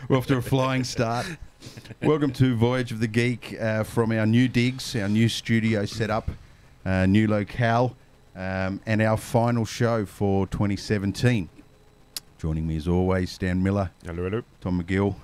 We're off to a flying start. Welcome to Voyage of the Geek from our new digs, our new studio setup, new locale, and our final show for 2017. Joining me as always, Stan Miller, Hello, hello. Tom McGill.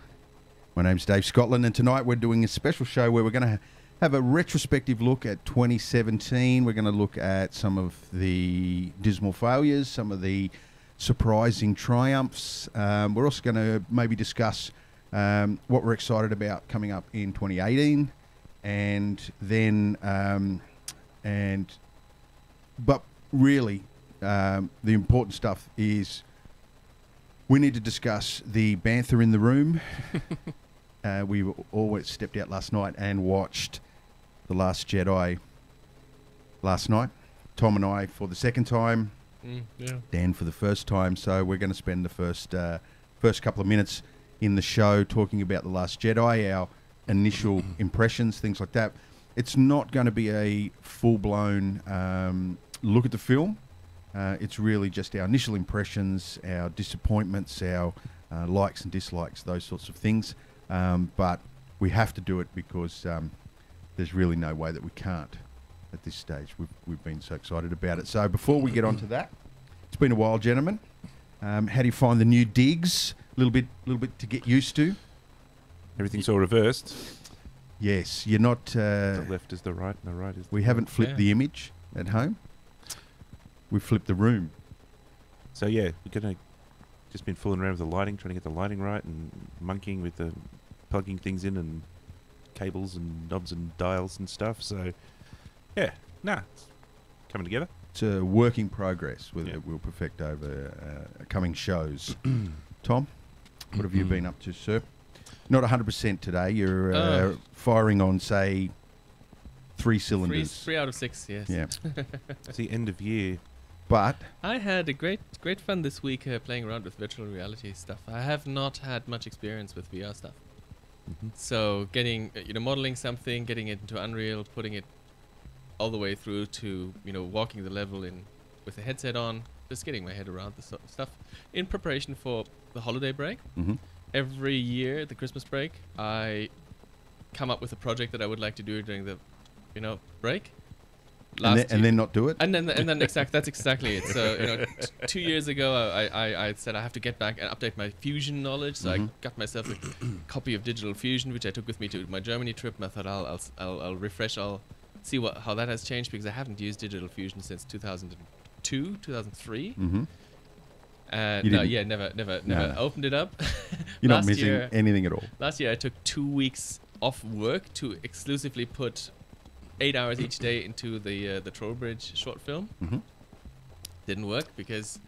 My name's Dave Scotland, and tonight we're doing a special show where we're going to have a retrospective look at 2017. We're going to look at some of the dismal failures, some of the surprising triumphs. We're also going to maybe discuss what we're excited about coming up in 2018, and then but really the important stuff is we need to discuss the bantha in the room. We all stepped out last night and watched The Last Jedi last night. Tom and I for the second time. Yeah. Dan for the first time, so we're going to spend the first couple of minutes in the show talking about The Last Jedi, our initial impressions, things like that. It's not going to be a full-blown look at the film. It's really just our initial impressions, our disappointments, our likes and dislikes, those sorts of things. But we have to do it because there's really no way that we can't. At this stage, we've been so excited about it. So before we get on to that, it's been a while, gentlemen. How do you find the new digs? A little bit to get used to. Everything's all reversed. Yes, you're not. The left is the right, and the right is. We haven't flipped the image at home. We've flipped the room. So yeah, we're gonna just been fooling around with the lighting, trying to get the lighting right, and monkeying with the plugging things in and cables and knobs and dials and stuff. So. Yeah, it's coming together. It's a work in progress. We'll perfect over coming shows. Tom, what have you been up to, sir? Not 100% today. You're firing on, say, 3 cylinders. 3 out of 6, yes. Yeah. It's the end of year. But I had a great fun this week playing around with virtual reality stuff. I have not had much experience with VR stuff. Mm-hmm. So getting, modeling something, getting it into Unreal, putting it all the way through to walking the level in with the headset on, just getting my head around this sort of stuff in preparation for the holiday break. Mm-hmm. Every year, the Christmas break, I come up with a project that I would like to do during the break. And then not do it. And then that's exactly it. So 2 years ago, I said I have to get back and update my Fusion knowledge. So I got myself a copy of Digital Fusion, which I took with me to my Germany trip. And I thought I'll refresh. I'll see how that has changed, because I haven't used Digital Fusion since 2002, 2003. Mm-hmm. Never opened it up. You're not missing anything at all. Last year I took 2 weeks off work to exclusively put 8 hours each day into the Trollbridge short film. Mm-hmm. Didn't work because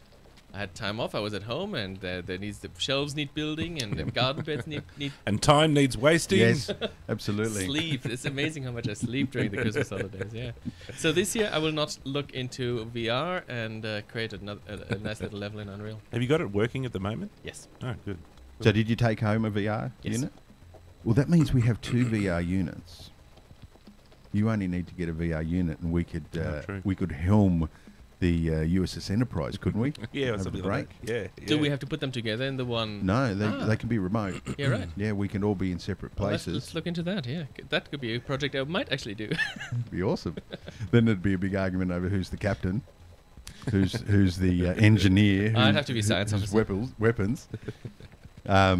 I had time off. I was at home, and the shelves need building, and the garden beds need and time needs wasting. Yes, absolutely. Sleep. It's amazing how much I sleep during the Christmas holidays. Yeah. So this year I will not look into VR and create a nice little level in Unreal. Have you got it working at the moment? Yes. Oh, good. So did you take home a VR unit? Well, that means we have 2 VR units. You only need to get a VR unit, and we could helm the USS Enterprise, couldn't we? Yeah, over the break. Yeah. Do we have to put them together in the one? No, they can be remote. Yeah, right. Yeah, we can all be in separate places. Let's look into that. Yeah, that could be a project I might actually do. It'd be awesome. Then there'd be a big argument over who's the captain, who's the engineer. I'd have to be science officer. Weapons. I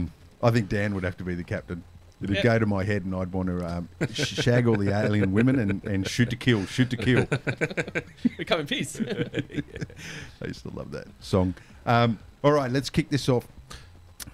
think Dan would have to be the captain. It'd go to my head, and I'd want to shag all the alien women and shoot to kill, shoot to kill. We come in peace. I used to love that song. All right, let's kick this off.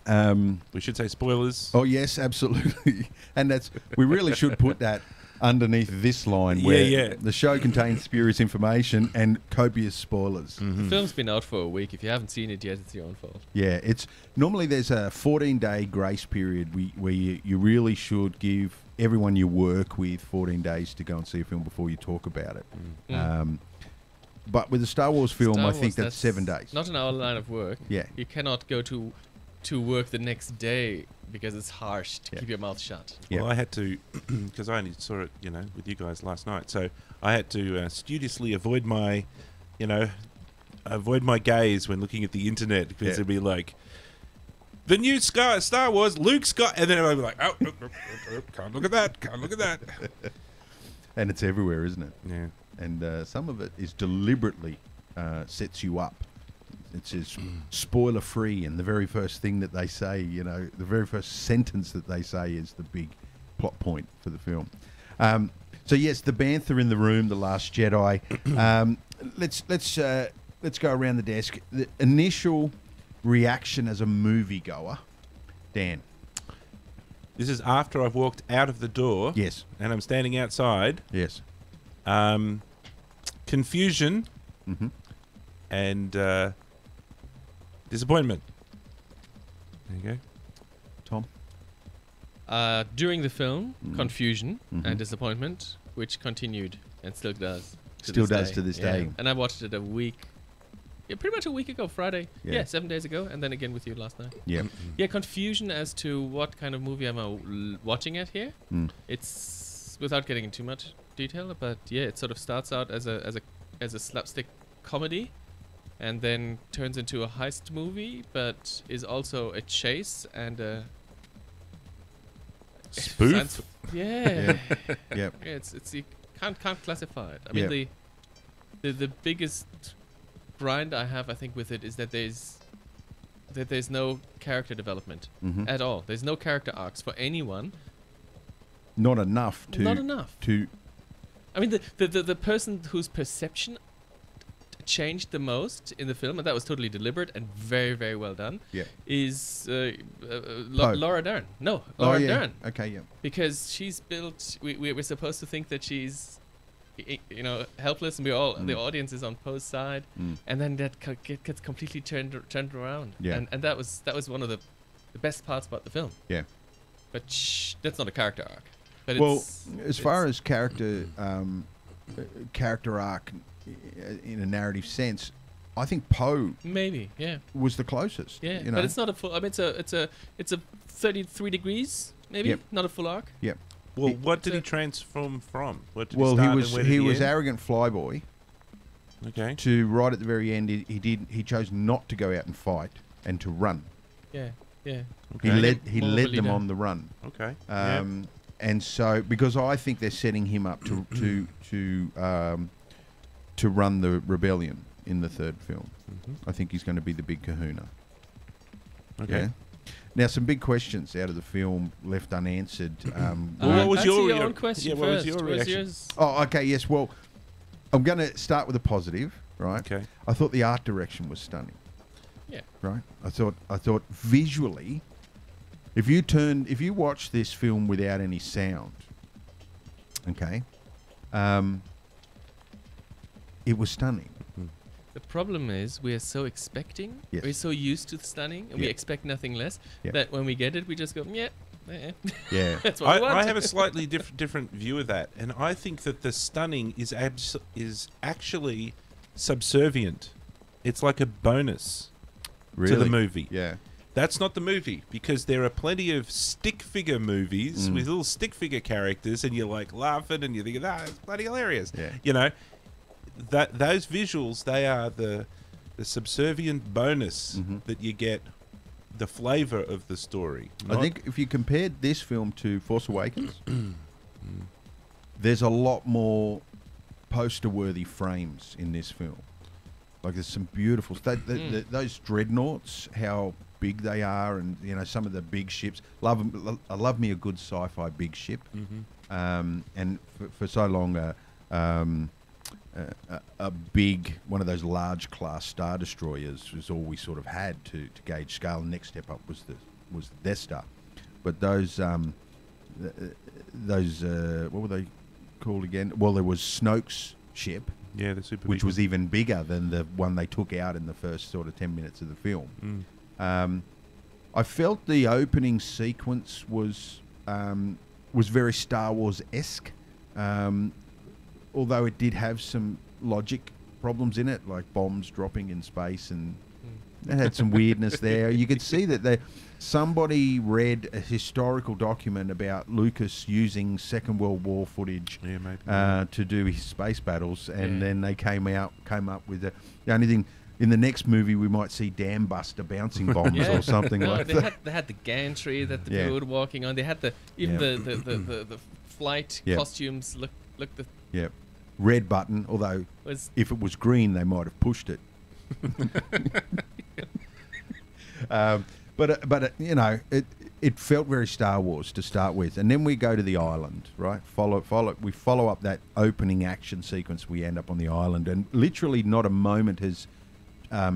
We should say spoilers. Oh yes, absolutely, and we really should put that underneath this line where the show contains spurious information and copious spoilers. The film's been out for a week. If you haven't seen it yet, it's your own fault. Yeah, it's normally there's a 14-day grace period where you really should give everyone you work with 14 days to go and see a film before you talk about it. But with the Star Wars film, I think that's 7 days. Not in our line of work. Yeah. You cannot go to work the next day because it's harsh to keep your mouth shut. Well, I had to, because I only saw it, with you guys last night. So I had to studiously avoid my gaze when looking at the internet, because it'd be like, the new Star Wars, Luke Scott, and then I'd be like, oh, can't look at that. And it's everywhere, isn't it? Yeah. And some of it is deliberately sets you up. It says spoiler free, and the very first thing that they say, the very first sentence that they say is the big plot point for the film. So yes, the Bantha in the room, The Last Jedi. Let's go around the desk. The initial reaction as a moviegoer, Dan. This is after I've walked out of the door. Yes. And I'm standing outside. Yes. Confusion. And disappointment. There you go. Tom? During the film, confusion and disappointment, which continued and still does. Still does to this day. And I watched it pretty much a week ago, Friday. Yeah. 7 days ago, and then again with you last night. Yeah. Yeah, confusion as to what kind of movie I'm watching at here. It's, without getting into too much detail, but it sort of starts out as a slapstick comedy, and then turns into a heist movie, but is also a chase and a spoof. Yeah. Yep. It's you can't classify it. I mean, the biggest grind I have, I think, with it is that there's no character development at all. There's no character arcs for anyone. Not enough. To. I mean, the person whose perception changed the most in the film, and that was totally deliberate and very, very well done, is Laura Dern. No, Laura Dern. Okay, yeah. Because she's built... We're supposed to think that she's, helpless, and the audience is on Poe's side, and then that gets completely turned around. Yeah. And that was one of the best parts about the film. Yeah. But that's not a character arc. But as far as character arc in a narrative sense, I think Poe was the closest. Yeah, but it's not a full. I mean, it's a 33 degrees maybe, not a full arc. Yep. Well, what did he transform from? He was arrogant flyboy. Okay. To right at the very end, he chose not to go out and fight and to run. Yeah. Okay. He led them on the run. Okay. And so, because I think they're setting him up to run the rebellion in the third film. I think he's going to be the big kahuna. Okay. Yeah? Now, some big questions out of the film left unanswered. What was your own question? Yeah, what was your reaction? Oh, okay, yes. Well, I'm going to start with a positive, right? Okay. I thought the art direction was stunning. Yeah. Right. I thought visually, if you watch this film without any sound, okay, it was stunning. The problem is we are so expecting, Yes. we're so used to the stunning, and we expect nothing less, that when we get it, we just go, Yeah. That's what we want. I have a slightly different view of that, and I think that the stunning is actually subservient. It's like a bonus to the movie. Yeah. That's not the movie, because there are plenty of stick figure movies with little stick figure characters, and you're like laughing and you're thinking, it's bloody hilarious. Yeah. That those visuals, they are the subservient bonus that you get the flavour of the story. I think if you compared this film to Force Awakens, there's a lot more poster-worthy frames in this film. Like there's some beautiful those dreadnoughts, how big they are, and you know some of the big ships. I love me a good sci-fi big ship. And for so long, a big one of those large class star destroyers was all we sort of had to gauge scale. The next step up was the Death Star, but those what were they called again? Well, there was Snoke's ship. Yeah, the super. Which was even bigger than the one they took out in the first sort of 10 minutes of the film. I felt the opening sequence was very Star Wars-esque, although it did have some logic problems in it, like bombs dropping in space, and it had some weirdness there. You could see that somebody read a historical document about Lucas using Second World War footage to do his space battles, and then they came up with the only thing. In the next movie, we might see Dam Buster bouncing bombs or something like that. They had the gantry that the people were walking on. They had the flight costumes. Look the red button. Although if it was green, they might have pushed it. But you know, it felt very Star Wars to start with, and then we go to the island, right? We follow up that opening action sequence. We end up on the island, and literally not a moment has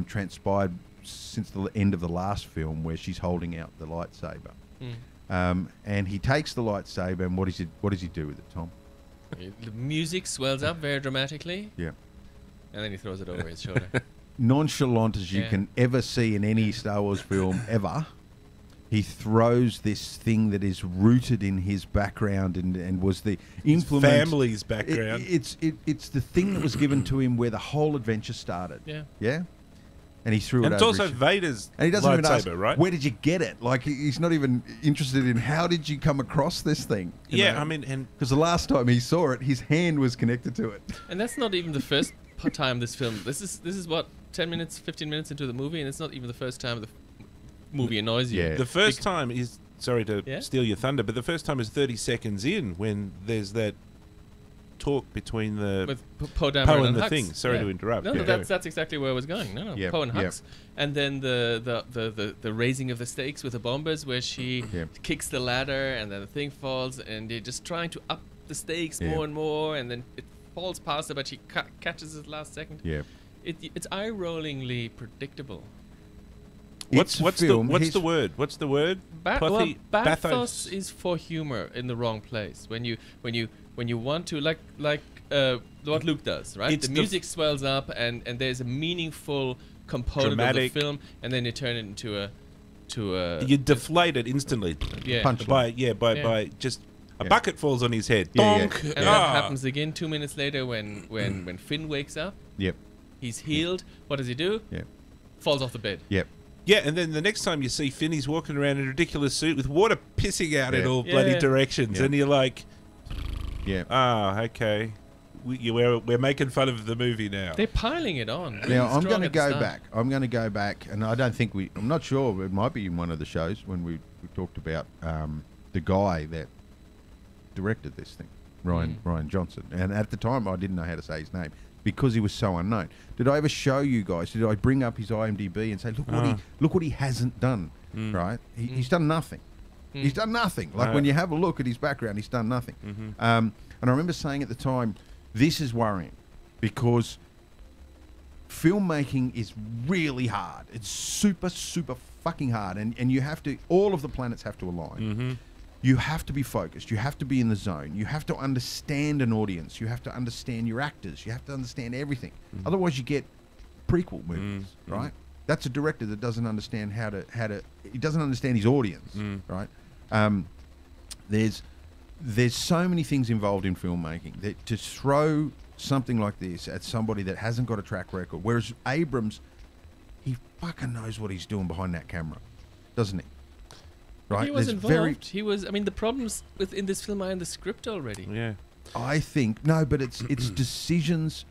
transpired since the end of the last film where she's holding out the lightsaber. And he takes the lightsaber, and what does he do with it, Tom? The music swells up very dramatically. Yeah. And then he throws it over his shoulder. Nonchalant as you can ever see in any Star Wars film ever, he throws this thing that is rooted in his background and was the implement. His family's background. It's the thing that was given to him where the whole adventure started. Yeah. Yeah? And he threw it over. And it's also Vader's and he doesn't even ask, right? where did you get it? Like, he's not even interested in how did you come across this thing? You know? I mean, and because the last time he saw it, his hand was connected to it. And that's not even the first time this film. This is what 10 minutes, 15 minutes into the movie, and it's not even the first time the movie annoys you. Yeah. The first time is, sorry to steal your thunder, but the first time is 30 seconds in when there's that talk between the Poe and the thing. Sorry to interrupt. No, that's exactly where I was going. No, Poe and Hux, and then the raising of the stakes with the bombers, where she kicks the ladder and then the thing falls, and they're just trying to up the stakes more and more, and then it falls past her, but she catches it last second. Yeah, it's eye-rollingly predictable. What's the word? What's the word? Bathos is for humor in the wrong place. When you want to like what Luke does, right? The music swells up and there's a meaningful component of the film, and then you turn it into a you deflate it instantly. By just a bucket falls on his head. Donk. And that happens again 2 minutes later when Finn wakes up. Yep. He's healed. What does he do? Yep. Falls off the bed. Yep. Yeah, and then the next time you see Finn, he's walking around in a ridiculous suit with water pissing out in all bloody directions, and you're like, okay, we're making fun of the movie now. They're piling it on. Now I'm going to go back. I'm going to go back, and I don't think I'm not sure. It might be in one of the shows when we talked about the guy that directed this thing, Ryan Johnson, and at the time I didn't know how to say his name because he was so unknown. Did I ever show you guys? Did I bring up his IMDb and say, look what he hasn't done? Right? He's done nothing. He's done nothing. Like when you have a look at his background, he's done nothing. And I remember saying at the time, this is worrying because filmmaking is really hard. It's super, super fucking hard, and you have to. All of the planets have to align. You have to be focused. You have to be in the zone. You have to understand an audience. You have to understand your actors. You have to understand everything. Otherwise, you get prequel movies, right? That's a director that doesn't understand how to. He doesn't understand his audience, right? There's so many things involved in filmmaking that to throw something like this at somebody that hasn't got a track record, whereas Abrams, he fucking knows what he's doing behind that camera, doesn't he? Right? He was involved. He was. I mean, the problems in this film are in the script already. Yeah. I think no, but it's decisions.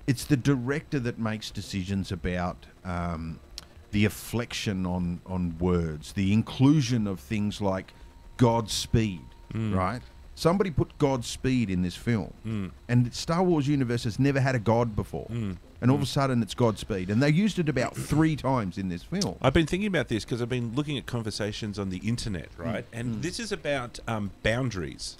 It's the director that makes decisions about the afflection on words, the inclusion of things like Godspeed, right? Somebody put Godspeed in this film, and Star Wars universe has never had a god before, and all of a sudden it's Godspeed, and they used it about 3 times in this film. I've been thinking about this because I've been looking at conversations on the internet, right? And this is about boundaries,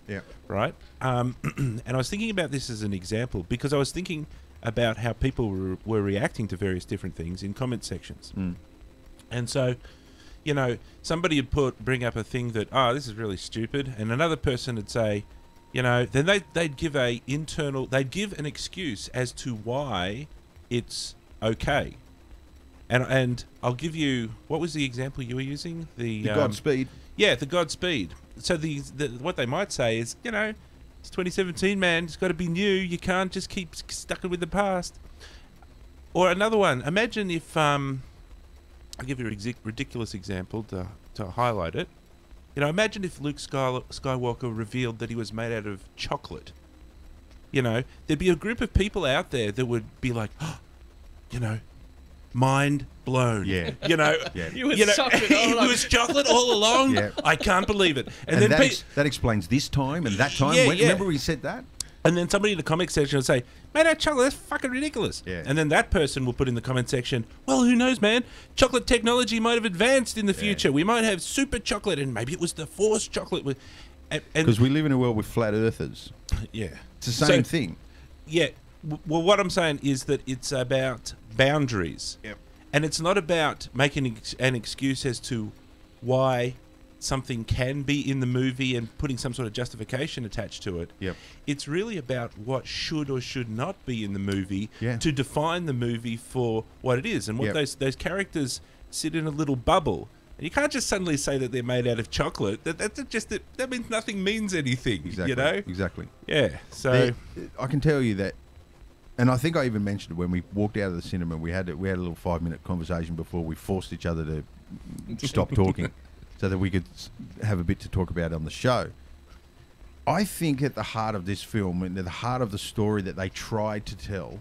right? And I was thinking about this as an example because I was thinking about how people were reacting to various different things in comment sections. And so, you know, somebody would bring up a thing that, oh, this is really stupid, and another person would say, you know, then they'd give an excuse as to why it's okay. And I'll give you, what was the example you were using? The Godspeed. Yeah, the Godspeed. So what they might say is, you know, it's 2017, man. It's got to be new. You can't just keep stuck with the past. Or another one. Imagine if I'll give you a ridiculous example to highlight it. You know, imagine if Luke Skywalker revealed that he was made out of chocolate. You know, there'd be a group of people out there that would be like, oh, you know, mind blown. Yeah. You know, He was chocolate all along. He was chocolate all along. Yeah. I can't believe it. And then that explains this time and that time. Remember we said that? And then somebody in the comment section will say, made out of chocolate, that's fucking ridiculous. Yeah. And then that person will put in the comment section, well, who knows, man? Chocolate technology might have advanced in the future. We might have super chocolate, and maybe it was the Force chocolate. Because we live in a world with flat earthers. Yeah. It's the same thing. Yeah. Well, what I'm saying is that it's about boundaries. Yep. And it's not about making an excuse as to why something can be in the movie and putting some sort of justification attached to it. Yep. It's really about what should or should not be in the movie Yeah. to define the movie for what it is and what Yep. those characters sit in a little bubble. And you can't just suddenly say that they're made out of chocolate. That means nothing means anything. Exactly. You know? Exactly. Yeah. So I can tell you that, and I think I even mentioned it when we walked out of the cinema. We had a little 5-minute conversation before we forced each other to stop talking, so that we could have a bit to talk about on the show. I think at the heart of this film, and at the heart of the story that they tried to tell,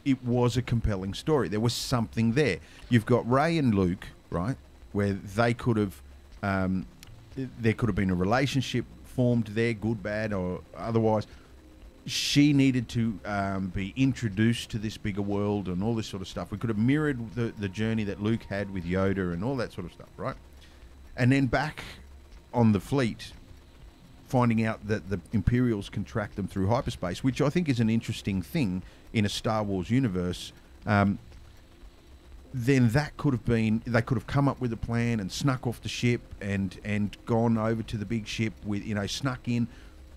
it was a compelling story. There was something there. You've got Rey and Luke, right, where they could have, there could have been a relationship formed there, good, bad, or otherwise. She needed to be introduced to this bigger world and all this sort of stuff. We could have mirrored the journey that Luke had with Yoda and all that sort of stuff, right? And then back on the fleet, finding out that the Imperials can track them through hyperspace, which I think is an interesting thing in a Star Wars universe. Then that could have been, they could have come up with a plan and snuck off the ship and gone over to the big ship with, you know, snuck in,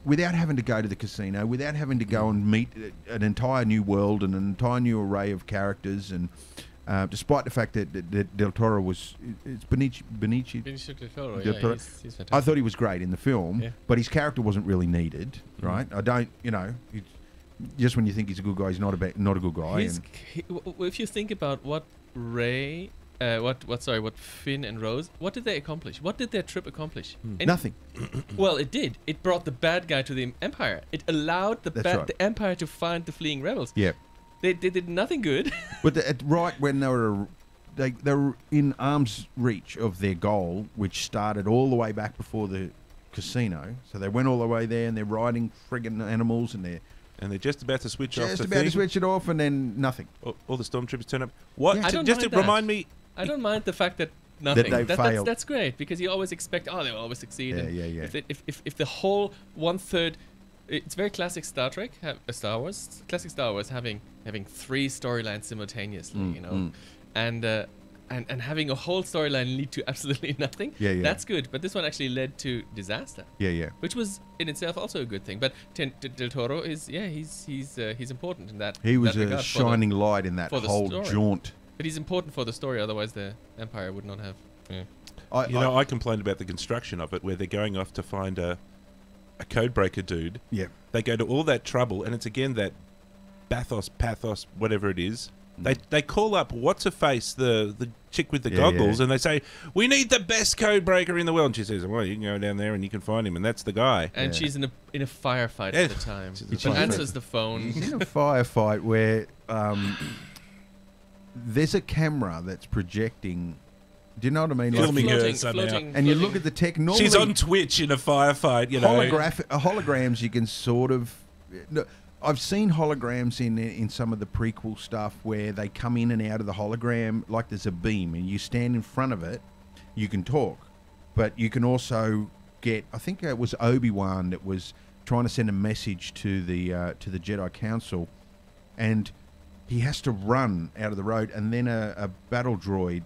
without having to go to the casino, without having to go and meet an entire new world and an entire new array of characters, and despite the fact that Del Toro was, it's Benicio Del Toro, Del Toro. he's fantastic. I thought he was great in the film, Yeah. but his character wasn't really needed, right? I don't, you know, just when you think he's a good guy, he's not a good guy. If you think about what Ray, what Finn and Rose, what did they accomplish? What did their trip accomplish? Nothing. Well, it did. It brought the bad guy to the Empire. It allowed the Empire to find the fleeing rebels. Yeah. They did nothing good. But right when they were in arm's reach of their goal, which started all the way back before the casino. So they went all the way there, and they're riding friggin' animals, and they're just about to switch off. Just about to switch it off, and then nothing. All the stormtroopers turn up. What? Yeah. Just to remind me. I don't mind the fact that nothing. That they failed. That's great, because you always expect, they'll always succeed. Yeah. If the whole 1/3, it's very classic Star Trek, Star Wars, classic Star Wars having 3 storylines simultaneously, you know, and having a whole storyline lead to absolutely nothing. Yeah. That's good, but this one actually led to disaster. Yeah. Which was in itself also a good thing. But Del Toro is, he's important in that. He was that a regard shining light in that for the whole story. jaunt. But he's important for the story, otherwise the Empire would not have. Yeah. I complained about the construction of it, where they're going off to find a codebreaker dude. Yeah. They go to all that trouble, and it's again that pathos, whatever it is. They call up what's-her-face, the chick with the goggles, and they say, we need the best codebreaker in the world. And she says, well, you can go down there and you can find him, and that's the guy. And she's in a firefight at the time. She answers the phone. She's in a firefight where there's a camera that's projecting Do you know what I mean? Filming her Floating- somehow. floating- and you floating. look at the tech. Normally, She's on Twitch in a firefight, you know. holograms. You can sort of. No, I've seen holograms in some of the prequel stuff where they come in and out of the hologram like there's a beam, and you stand in front of it. You can talk, but you can also get. I think it was Obi-Wan that was trying to send a message to the Jedi Council, and he has to run out of the road, and then a battle droid,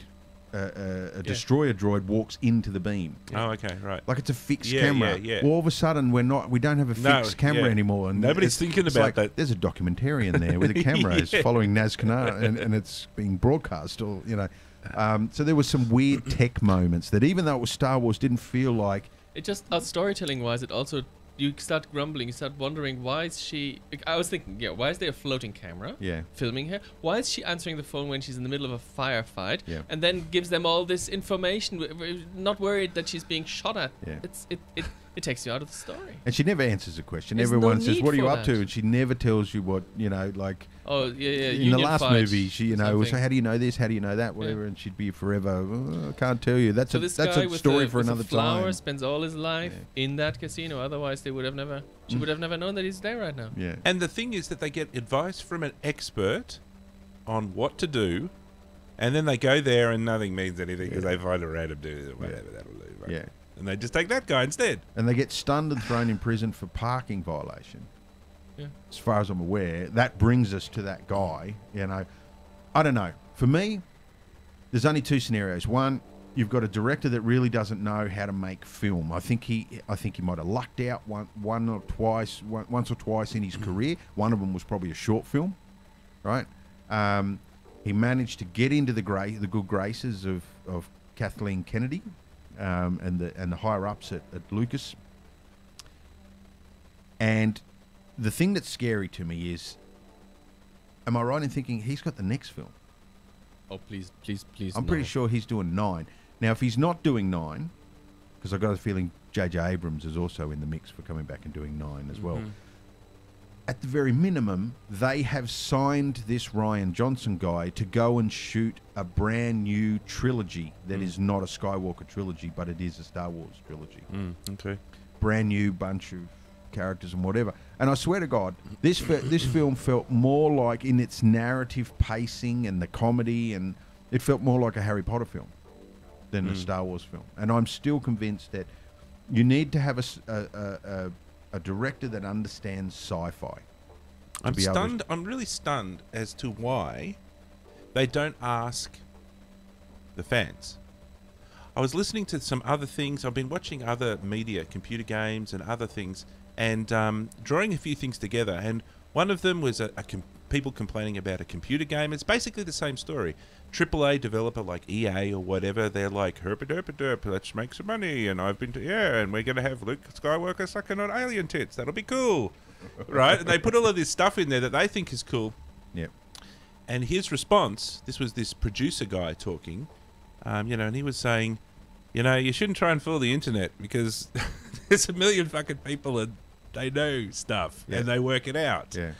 a destroyer droid, walks into the beam. Oh, okay, right. Like it's a fixed Yeah, camera. yeah. All of a sudden, we don't have a fixed camera yeah. anymore, and Nobody's thinking it's about like, that. There's a documentarian there with a camera it's Yeah. following Nazcanar, and it's being broadcast, or So there was some weird tech moments that, even though it was Star Wars, didn't feel like. It just, storytelling wise, it also, you start grumbling, you start wondering, why is she, like, I was thinking, why is there a floating camera Yeah. filming her? Why is she answering the phone when she's in the middle of a firefight, Yeah. and then gives them all this information, not worried that she's being shot at? Yeah. It takes you out of the story. And she never answers a question. There's Everyone no says, need "What are you for up to?" that. And she never tells you what, like. Oh, yeah. In the last movie, she, was, something. so how do you know this? How do you know that? Whatever, and she'd be forever. "Oh, I can't tell you. That's So a this that's guy a with story the, for with another the flower time." spends all his life in that casino. Otherwise, they would have never. She would have never known that he's there right now. Yeah. And the thing is that they get advice from an expert on what to do, and then they go there and nothing means anything because they find a random dude, whatever, that'll do. Right? Yeah. And they just take that guy instead. And they get stunned and thrown in prison for parking violation. Yeah. As far as I'm aware, that brings us to that guy. I don't know. For me, there's only two scenarios. One, you've got a director that really doesn't know how to make film. I think he might have lucked out once or twice in his career. One of them was probably a short film, right? He managed to get into the good graces of Kathleen Kennedy. And the higher ups at Lucas. And the thing that's scary to me is, am I right in thinking he's got the next film? Oh, please. I'm pretty sure he's doing 9. Now, if he's not doing 9, because I've got a feeling J.J. Abrams is also in the mix for coming back and doing 9 as well. At the very minimum, they have signed this Rian Johnson guy to go and shoot a brand new trilogy that is not a Skywalker trilogy, but it is a Star Wars trilogy. Okay. Brand new bunch of characters and whatever. And I swear to God, this film felt more like, in its narrative pacing and the comedy, and it felt more like a Harry Potter film than a Star Wars film. And I'm still convinced that you need to have a director that understands sci-fi. I'm stunned. I'm really stunned as to why they don't ask the fans. I was listening to some other things. I've been watching other media, computer games and other things, and drawing a few things together. And one of them was people complaining about a computer game. It's basically the same story. AAA developer like EA or whatever, they're like, herp-a-derp-a-derp, let's make some money, and I've been and we're going to have Luke Skywalker sucking on alien tits. That'll be cool. Right? And they put all of this stuff in there that they think is cool. Yep. And his response, this was this producer guy talking, and he was saying, you shouldn't try and fool the internet because there's a million fucking people and they know stuff and they work it out. Yeah.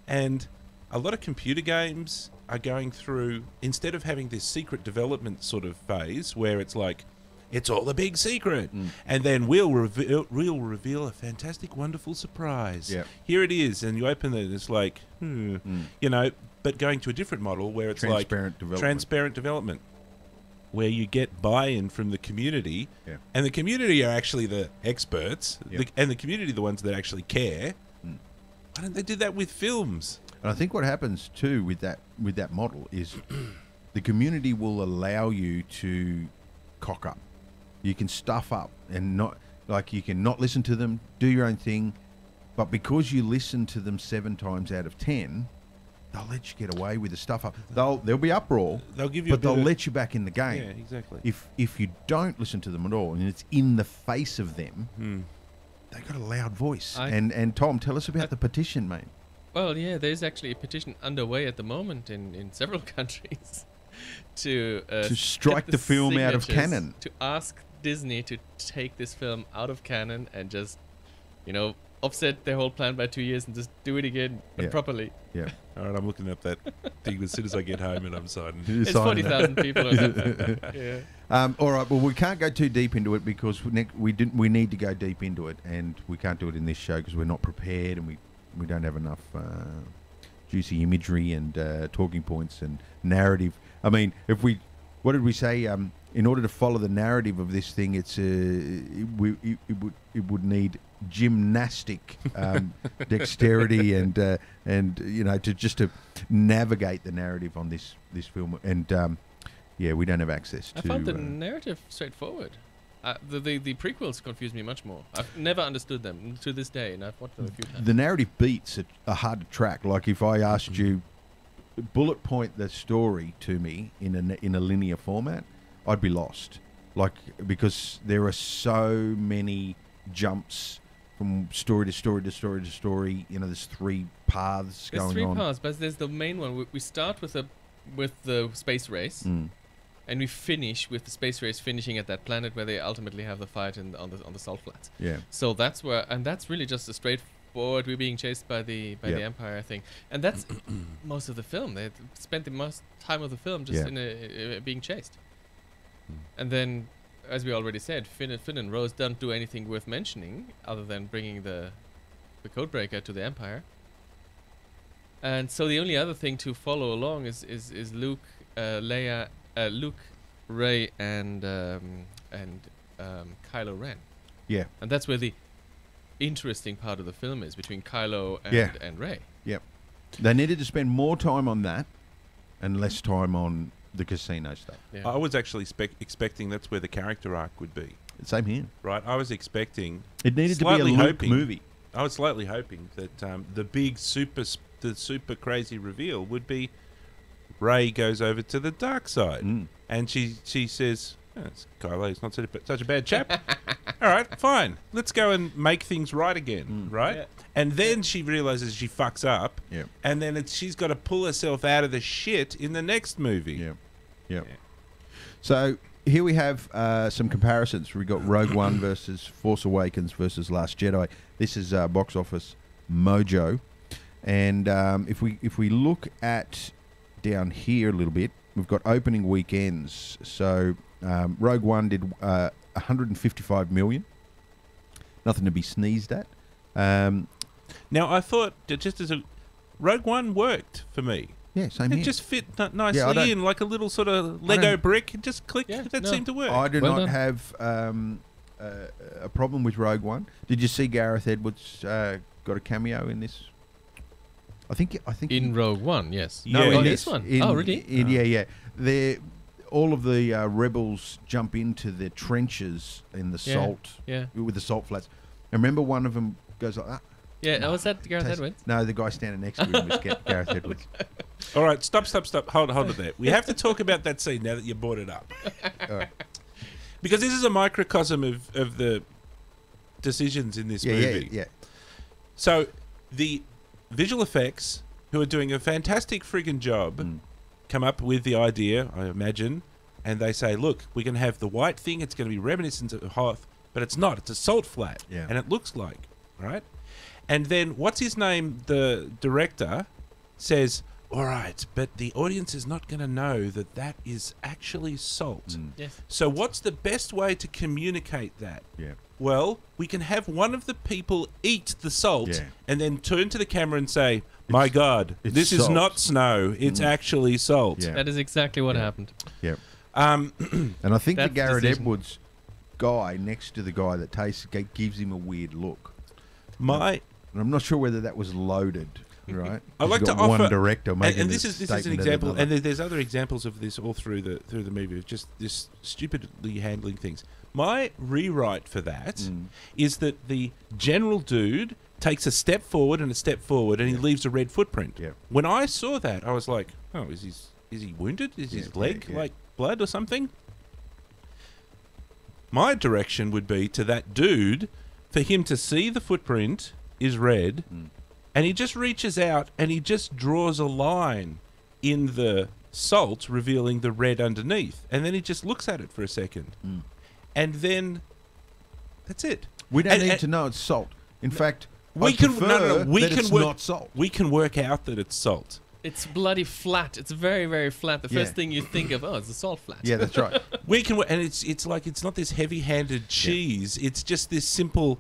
And a lot of computer games are going through, instead of having this secret development sort of phase where it's like, it's all a big secret, and then we'll reveal a fantastic, wonderful surprise. Yep. Here it is, and you open it, and it's like, but going to a different model where it's Transparent development, where you get buy-in from the community, Yeah. and the community are actually the experts, Yep. and the community are the ones that actually care. Why don't they do that with films? And I think what happens too with that model is the community will allow you to cock up. You can stuff up and you can not listen to them, do your own thing, but because you listen to them 7 times out of 10, they'll let you get away with the stuff up. There'll be uproar, They'll give you, but they'll let you back in the game. Yeah, exactly. If you don't listen to them at all and it's in the face of them, they got a loud voice. And Tom, tell us about the petition, mate. Well, yeah, there's actually a petition underway at the moment in several countries to strike get the film out of signatures canon. To ask Disney to take this film out of canon and just, offset their whole plan by 2 years and just do it again, but Yeah. properly. Yeah. All right, I'm looking up that thing as soon as I get home and I'm signing. It's 40,000 people or something. Yeah. All right. Well, we can't go too deep into it because we need to go deep into it, and we can't do it in this show because we're not prepared and we don't have enough juicy imagery and talking points and narrative. I mean, what did we say? In order to follow the narrative of this thing, it would need gymnastic dexterity and to navigate the narrative on this film. And we don't have access to. I found the narrative straightforward. The prequels confuse me much more. I've never understood them to this day, and I've watched them a few times. The narrative beats are hard to track. Like if I asked you bullet point the story to me in a linear format, I'd be lost. Like, because there are so many jumps from story to story to story to story. You know, there's 3 paths going on. There's 3 paths, but there's the main one. We start with the space race. And we finish with the space race finishing at that planet where they ultimately have the fight on the salt flats. Yeah. So that's where, and that's really just a straightforward. We're being chased by the Empire thing, and that's most of the film. They spent the most time of the film just in being chased. And then, as we already said, Finn and Rose don't do anything worth mentioning other than bringing the codebreaker to the Empire. And so the only other thing to follow along is Luke, Leia. Luke, Rey, and Kylo Ren. Yeah. And that's where the interesting part of the film is, between Kylo and Rey. Yep. They needed to spend more time on that and less time on the casino stuff. Yeah. I was actually expecting that's where the character arc would be. Same here. Right? I was expecting... It needed to be a Luke movie. I was slightly hoping that the big super crazy reveal would be Rey goes over to the dark side, and she says, Kylo, he's not such a bad chap. All right, fine. Let's go and make things right again, right? Yeah. And then she realizes she fucks up, and then she's got to pull herself out of the shit in the next movie. Yeah. So here we have some comparisons. We got Rogue One versus Force Awakens versus Last Jedi. This is Box Office Mojo, and if we look at down here a little bit, we've got opening weekends. So Rogue One did 155 million. Nothing to be sneezed at. Now, I thought that Rogue One worked for me. Yeah, same here. It just fit nicely in like a little sort of Lego brick. It just clicked. That seemed to work. I do not have a problem with Rogue One. Did you see Gareth Edwards got a cameo in this? I think in Rogue One, yes. No, in this one. Really? Yeah. All of the rebels jump into the trenches in the salt, with the salt flats. And remember, one of them goes like that. Yeah, was that Gareth Edwards? No, the guy standing next to him was Gareth Edwards. All right, stop. Hold it there. We have to talk about that scene now that you brought it up. All right. Because this is a microcosm of the decisions in this movie. Yeah. So the visual effects, who are doing a fantastic friggin' job, come up with the idea, I imagine, and they say, look, we can have the white thing, it's going to be reminiscent of Hoth, but it's not. It's a salt flat. Yeah. And it looks like, right? And then, what's his name, the director, says, all right, but the audience is not going to know that is actually salt. Yes. So what's the best way to communicate that? Yeah. Well, we can have one of the people eat the salt and then turn to the camera and say, my God, this is not snow. It's actually salt. Yeah. That is exactly what happened. Yeah. And I think the Gareth Edwards guy next to the guy that tastes gives him a weird look. And I'm not sure whether that was loaded. Right. I like to offer one director making and this is an example, and there's other examples of this all through the movie of just this stupidly handling things. My rewrite for that is that the general dude takes a step forward and he leaves a red footprint. Yeah. When I saw that, I was like, oh, is he wounded? Is his leg like blood or something? My direction would be to that dude for him to see the footprint is red. And he just reaches out and he just draws a line in the salt, revealing the red underneath. And then he just looks at it for a second. And then that's it. We don't need to know it's salt. In fact, We can we that can it's work. not salt. We can work out that it's salt. It's bloody flat. It's very, very flat. The first Yeah. thing you think of, it's a salt flat. Yeah, that's right. We can, and it's like it's not this heavy-handed cheese. It's just this simple.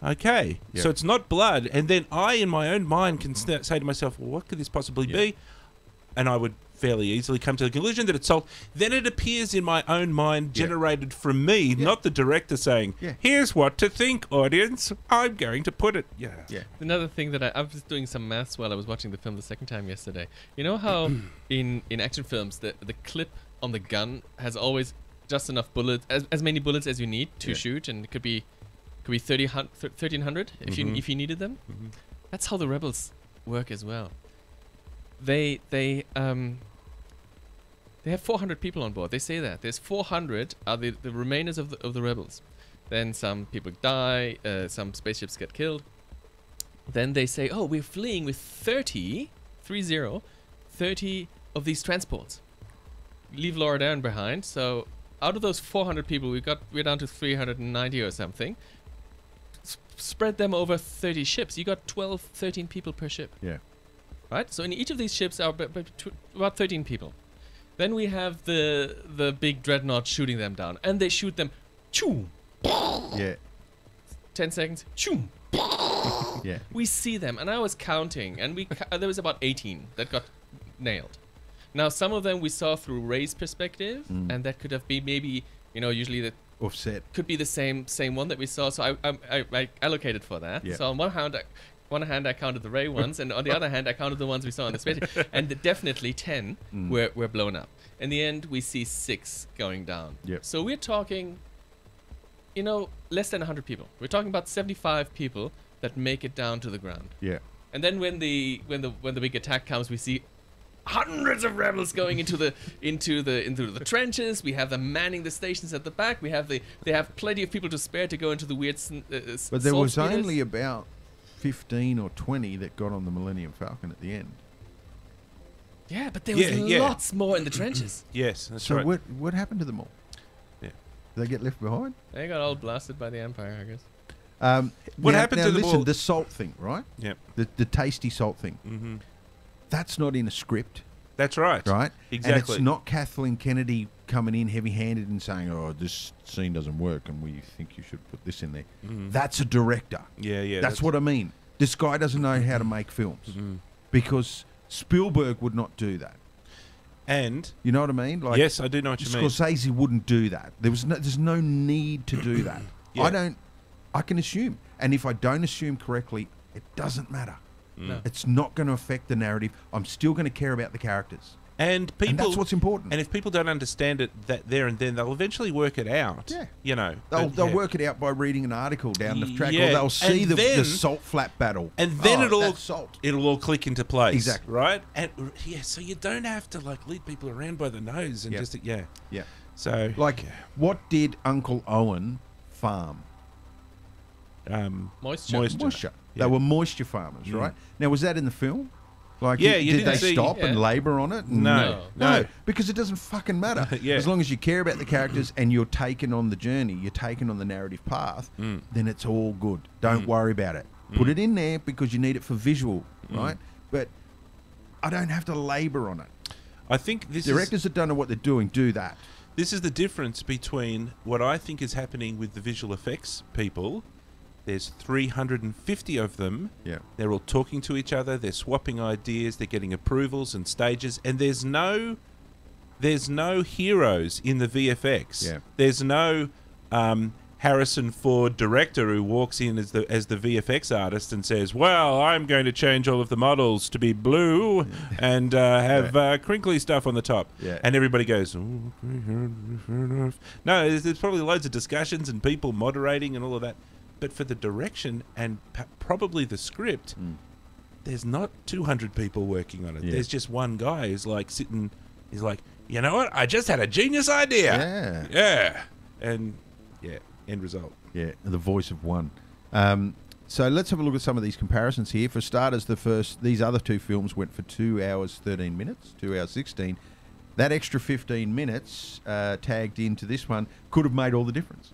Okay, Yeah. so it's not blood, and then I, in my own mind, can say to myself, "Well, what could this possibly be?" And I would fairly easily come to the conclusion that it's salt. Then it appears in my own mind, generated from me, not the director saying, "Here's what to think, audience. I'm going to put it." Yeah. Another thing that I was doing some maths while I was watching the film the second time yesterday. You know how in action films the clip on the gun has always just enough bullets, as many bullets as you need to shoot, and it could be 1,300 if you needed them. That's how the rebels work as well. They have 400 people on board. They say that there's 400 are the remainers of the rebels. Then some people die, some spaceships get killed. Then they say, "Oh, we're fleeing with 30 of these transports. Leave Laura Dern behind." So out of those 400 people, we're down to 390 or something. Spread them over 30 ships. You got 12, 13 people per ship. Yeah. Right? So in each of these ships are about 13 people. Then we have the big dreadnought shooting them down. And they shoot them. Choo! Yeah. 10 seconds. Choo! Yeah. We see them. And I was counting. And there was about 18 that got nailed. Now, some of them we saw through Ray's perspective. And that could have been maybe, usually the Offset. could be the same one that we saw. So I allocated for that. Yeah. So on one hand I counted the Ray ones, and on the other hand I counted the ones we saw in the space. And definitely 10 were blown up. In the end, we see 6 going down. Yep. So we're talking, less than 100 people. We're talking about 75 people that make it down to the ground. Yeah. And then when the big attack comes, we see hundreds of rebels going into the trenches. We have them manning the stations at the back. They have plenty of people to spare to go into the weird. But there was only about 15 or 20 that got on the Millennium Falcon at the end. Yeah, but there was lots more in the trenches. Yes, that's So right. what happened to them all? Yeah. Did they get left behind? They got all blasted by the Empire, I guess. What happened to them listen, all? the salt thing, right? Yep. The tasty salt thing. Mm-hmm. That's not in a script, That's right. right? Exactly. And it's not Kathleen Kennedy coming in heavy-handed and saying, "Oh, this scene doesn't work, and we think you should put this in there." That's a director. Yeah. That's what I mean. This guy doesn't know how to make films because Spielberg would not do that. And You know what I mean? Like, yes, I do know what you mean. Scorsese wouldn't do that. There's no need to do that. Yeah. I can assume, and if I don't assume correctly, it doesn't matter. No. It's not going to affect the narrative. I'm still going to care about the characters, And people, and that's what's important. And if people don't understand it that there and then, they'll eventually work it out. Yeah. They'll work it out by reading an article down the track, or they'll see And the then- salt flat battle, And then that's salt. it'll all click into place. Exactly. Right? And so you don't have to lead people around by the nose and just Yeah. So What did Uncle Owen farm? Moisture. Moisture. Yeah. They were moisture farmers, right? Now, was that in the film? Like, Yeah, you did didn't they see- stop and Yeah. labour on it? No. No, because it doesn't fucking matter. Yeah. As long as you care about the characters and you're taken on the journey, you're taken on the narrative path, then it's all good. Don't worry about it. Put it in there because you need it for visual, right? But I don't have to labour on it. I think Directors that don't know what they're doing do that. This is the difference between what I think is happening with the visual effects people. There's 350 of them. Yeah. They're all talking to each other. They're swapping ideas. They're getting approvals and stages. And there's no heroes in the VFX. Yeah. There's no Harrison Ford director who walks in as the VFX artist and says, "Well, I'm going to change all of the models to be blue and have crinkly stuff on the top." Yeah. And everybody goes, "Oh, okay, fair enough." No, there's probably loads of discussions and people moderating and all of that. But for the direction and probably the script, there's not 200 people working on it. Yeah. There's just one guy who's sitting. He's like, "You know what? I just had a genius idea." Yeah. And end result. Yeah, the voice of one. So let's have a look at some of these comparisons here. For starters, these other two films went for 2 hours 13 minutes, 2 hours 16. That extra 15 minutes tagged into this one could have made all the difference.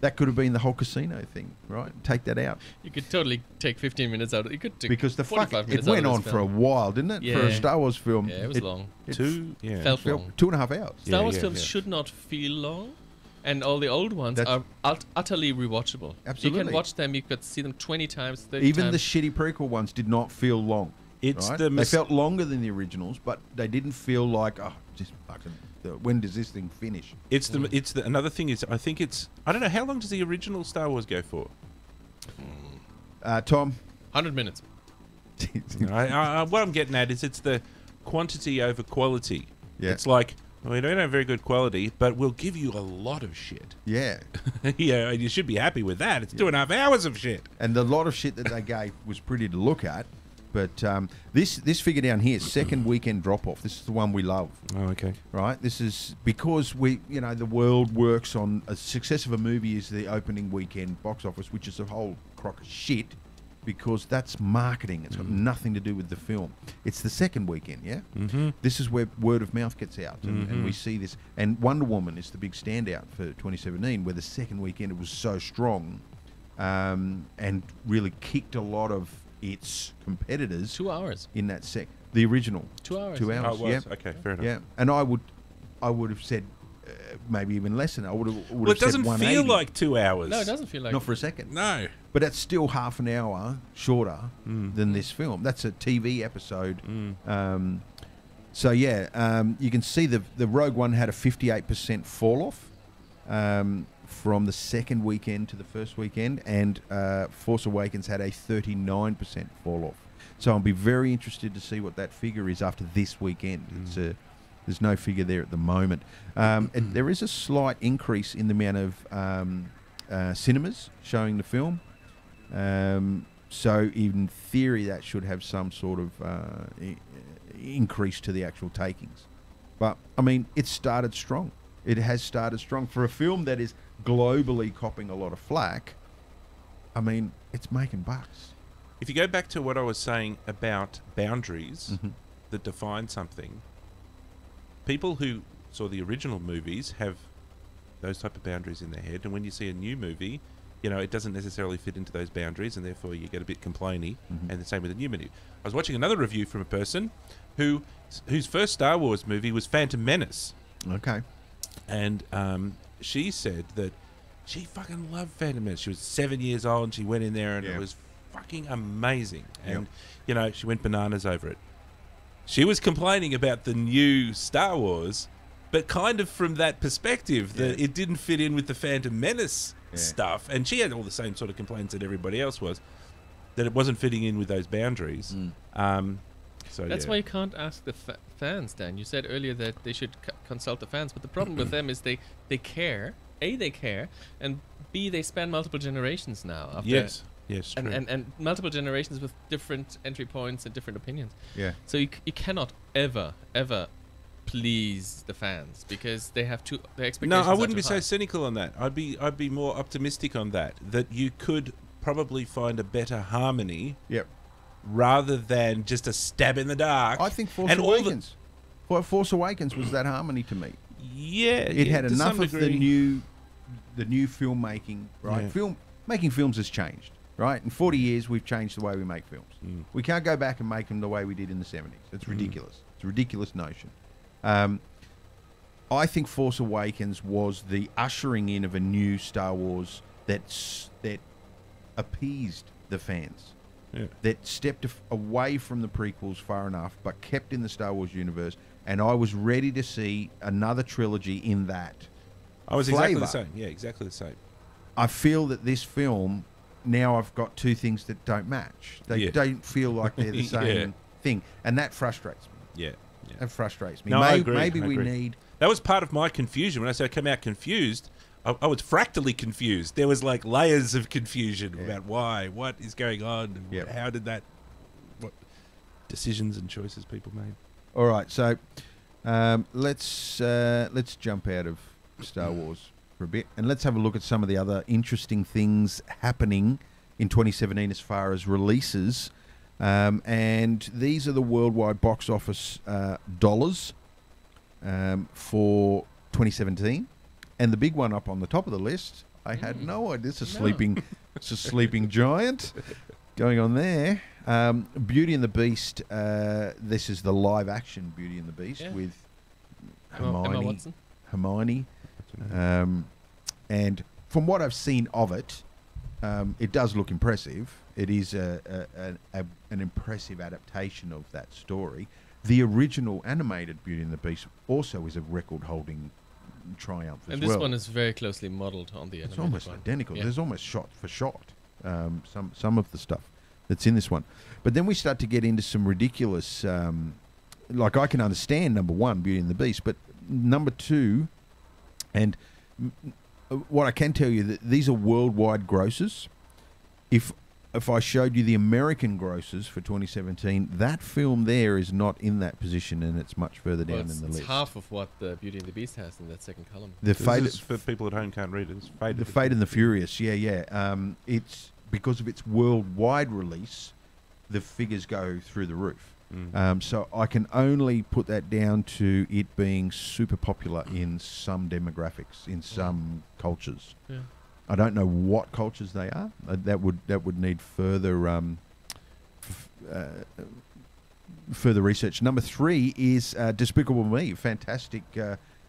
That could have been the whole casino thing, right? Take that out. You could totally take 15 minutes out. You could take Because the fuck, 45 it minutes went out of on this for a film. while, didn't it? For a Yeah. Star Wars film. Yeah, it was long. it Felt felt long. 2.5 hours. Star Wars yeah, films yeah. should not feel long, and all the old ones That's- are utterly rewatchable. You Absolutely. can watch them. You could see them 20 times, 30 Even the times. shitty prequel ones did not feel long. It's right? the They felt longer than the originals, but they didn't feel like, oh, just fucking, when does this thing finish? It's the another thing is I think it's I don't know how long does the original Star Wars go for? Tom? 100 minutes. What I'm getting at is it's the quantity over quality. Yeah. It's like we don't have very good quality, but we'll give you a lot of shit. Yeah. Yeah, and you should be happy with that. It's 2.5 hours of shit. And the lot of shit that they gave was pretty to look at. But this figure down here, second weekend drop-off, this is the one we love, Oh, okay. right? This is because the world works on a success of a movie is the opening weekend box office, which is a whole crock of shit because that's marketing. It's got nothing to do with the film. It's the second weekend, yeah? Mm-hmm. This is where word of mouth gets out, and we see this. And Wonder Woman is the big standout for 2017, where the second weekend it was so strong and really kicked a lot of its competitors 2 hours. in that the original 2 hours. 2 yeah. hours. Oh, it was. Yeah, Okay, fair enough. yeah. And I would have said maybe even less than I would have. Well, it doesn't feel like 2 hours. No, it doesn't feel like Not for a second. No. But that's still half an hour shorter than this film. That's a TV episode. So yeah, you can see the Rogue One had a 58% fall off from the second weekend to the first weekend, and Force Awakens had a 39% fall off. So I'll be very interested to see what that figure is after this weekend. It's there's no figure there at the moment. And there is a slight increase in the amount of cinemas showing the film. So in theory, that should have some sort of increase to the actual takings. But, I mean, it started strong. It has started strong. For a film that is globally copping a lot of flack, I mean, it's making bucks. If you go back to what I was saying about boundaries Mm-hmm. that define something, people who saw the original movies have those type of boundaries in their head, and when you see a new movie, it doesn't necessarily fit into those boundaries, and therefore you get a bit complainy. And the same with the new movie. I was watching another review from a person whose first Star Wars movie was Phantom Menace, Okay. and she said that she fucking loved Phantom Menace. She was 7 years old, and she went in there, and Yeah. it was fucking amazing. And she went bananas over it. She was complaining about the new Star Wars, but kind of from that perspective that it didn't fit in with the Phantom Menace stuff, and she had all the same sort of complaints that everybody else was, that it wasn't fitting in with those boundaries. So That's why you can't ask the fans, Dan. You said earlier that they should consult the fans, but the problem with them is they care. A, they care, and B, they span multiple generations now. After yes, true. and multiple generations with different entry points and different opinions. Yeah. So you cannot ever please the fans because they have their expectations. No, I are wouldn't too be so high. cynical on that. I'd be more optimistic on that. That you could probably find a better harmony Yep. rather than just a stab in the dark. I think Force And all the- Awakens. Force Awakens was that harmony to me. Yeah, It had to enough some of degree. the new filmmaking, right? Yeah. Making films has changed, right? In 40 years, we've changed the way we make films. We can't go back and make them the way we did in the 70s. It's ridiculous. It's a ridiculous notion. I think Force Awakens was the ushering in of a new Star Wars that appeased the fans. Yeah. That stepped away from the prequels far enough, but kept in the Star Wars universe. And I was ready to see another trilogy in that. I was exactly the flavour. same. Yeah, exactly the same. I feel that this film, now I've got two things that don't match. They don't feel like they're the same thing. And that frustrates me. Yeah. That frustrates me. No, I agree. Maybe I we agree. need... That was part of my confusion. When I said I came out confused, I was fractally confused. There was like layers of confusion about why, what is going on, and how did that, what decisions and choices people made. All right, so let's jump out of Star Wars for a bit, and let's have a look at some of the other interesting things happening in 2017 as far as releases. And these are the worldwide box office dollars for 2017. And the big one up on the top of the list, I had no idea. It's a No. sleeping giant going on there. Beauty and the Beast. This is the live action Beauty and the Beast Yeah. with Emma Watson. Hermione. And from what I've seen of it, it does look impressive. It is an impressive adaptation of that story. The original animated Beauty and the Beast also is a record-holding triumph as And well. this one is very closely modelled on the It's animated almost one. identical. Yeah. There's almost shot for shot some of the stuff that's in this one. But then we start to get into some ridiculous... like, I can understand, number one, Beauty and the Beast, but number two, and what I can tell you, that these are worldwide grosses. If I showed you the American grosses for 2017, that film there is not in that position, and it's much further Well, down it's, in the it's list. half of what the Beauty and the Beast has in that second column. The This Fate, is for people at home can't read it. It's Fate. the Fate and the Furious, yeah. It's because of its worldwide release, the figures go through the roof. So I can only put that down to it being super popular in some demographics, in some cultures. Yeah. I don't know what cultures they are. That would need further further research. Number 3 is Despicable Me. Fantastic.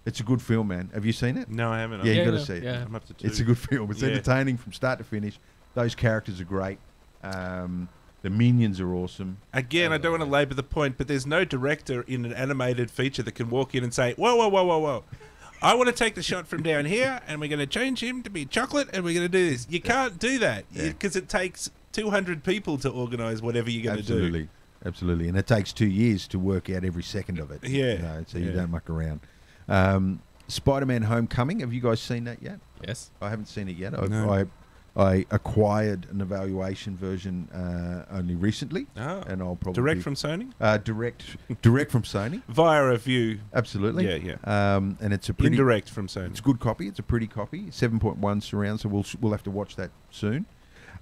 It's a good film, man. Have you seen it? No, I haven't. Yeah, you Yeah, got to no, see it. yeah. I'm up to 2. It's a good film. It's Yeah. entertaining from start to finish. Those characters are great. The minions are awesome. Again, I don't want to labour the point, but there's no director in an animated feature that can walk in and say, whoa, whoa, whoa, whoa, whoa. I want to take the shot from down here, and we're going to change him to be chocolate, and we're going to do this. You can't do that, Yeah. because it takes 200 people to organise whatever you're going to do. Absolutely. Absolutely. And it takes 2 years to work out every second of it. Yeah. You know, so you Yeah. don't muck around. Spider-Man Homecoming. Have you guys seen that yet? Yes. I haven't seen it yet. No. I acquired an evaluation version only recently, Oh. and I'll probably Direct from Sony? direct from Sony. Via a view. Absolutely. Yeah. And it's a pretty Indirect from Sony. It's a good copy. It's a pretty copy. 7.1 surround. So we'll have to watch that soon.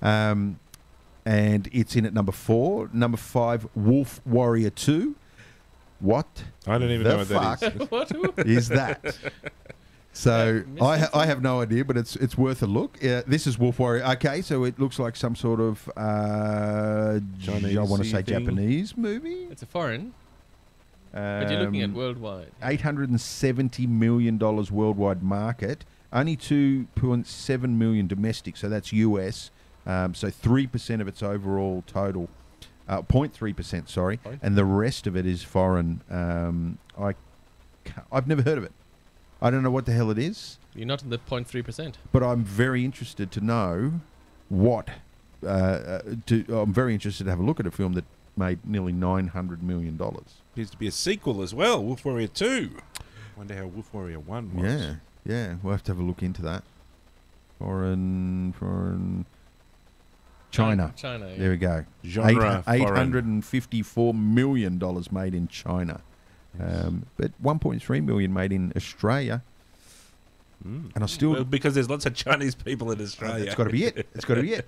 And it's in at number 4. Number 5, Wolf Warrior 2. What I don't even the know what that is. What? is that? So Missing I have no idea, but it's worth a look. This is Wolf Warrior. Okay, so it looks like some sort of Chinese I want to say thing. Japanese movie. It's a foreign, but you're looking at worldwide. $870 million worldwide market, only 2.7 million domestic, so that's US. So 3% of its overall total, 0.3%, sorry, Sorry? and the rest of it is foreign. I've never heard of it. I don't know what the hell it is, You're not in the 0.3%. but I'm very interested to know what. I'm very interested to have a look at a film that made nearly $900 million. Appears to be a sequel as well, Wolf Warrior 2. Wonder how Wolf Warrior 1 was. Yeah, we'll have to have a look into that. Foreign, China. China. Yeah. There we go. Genre foreign. $854 million made in China. But 1.3 million made in Australia. Mm. And I still... Well, because there's lots of Chinese people in Australia. It's got to be it. It's got to be it.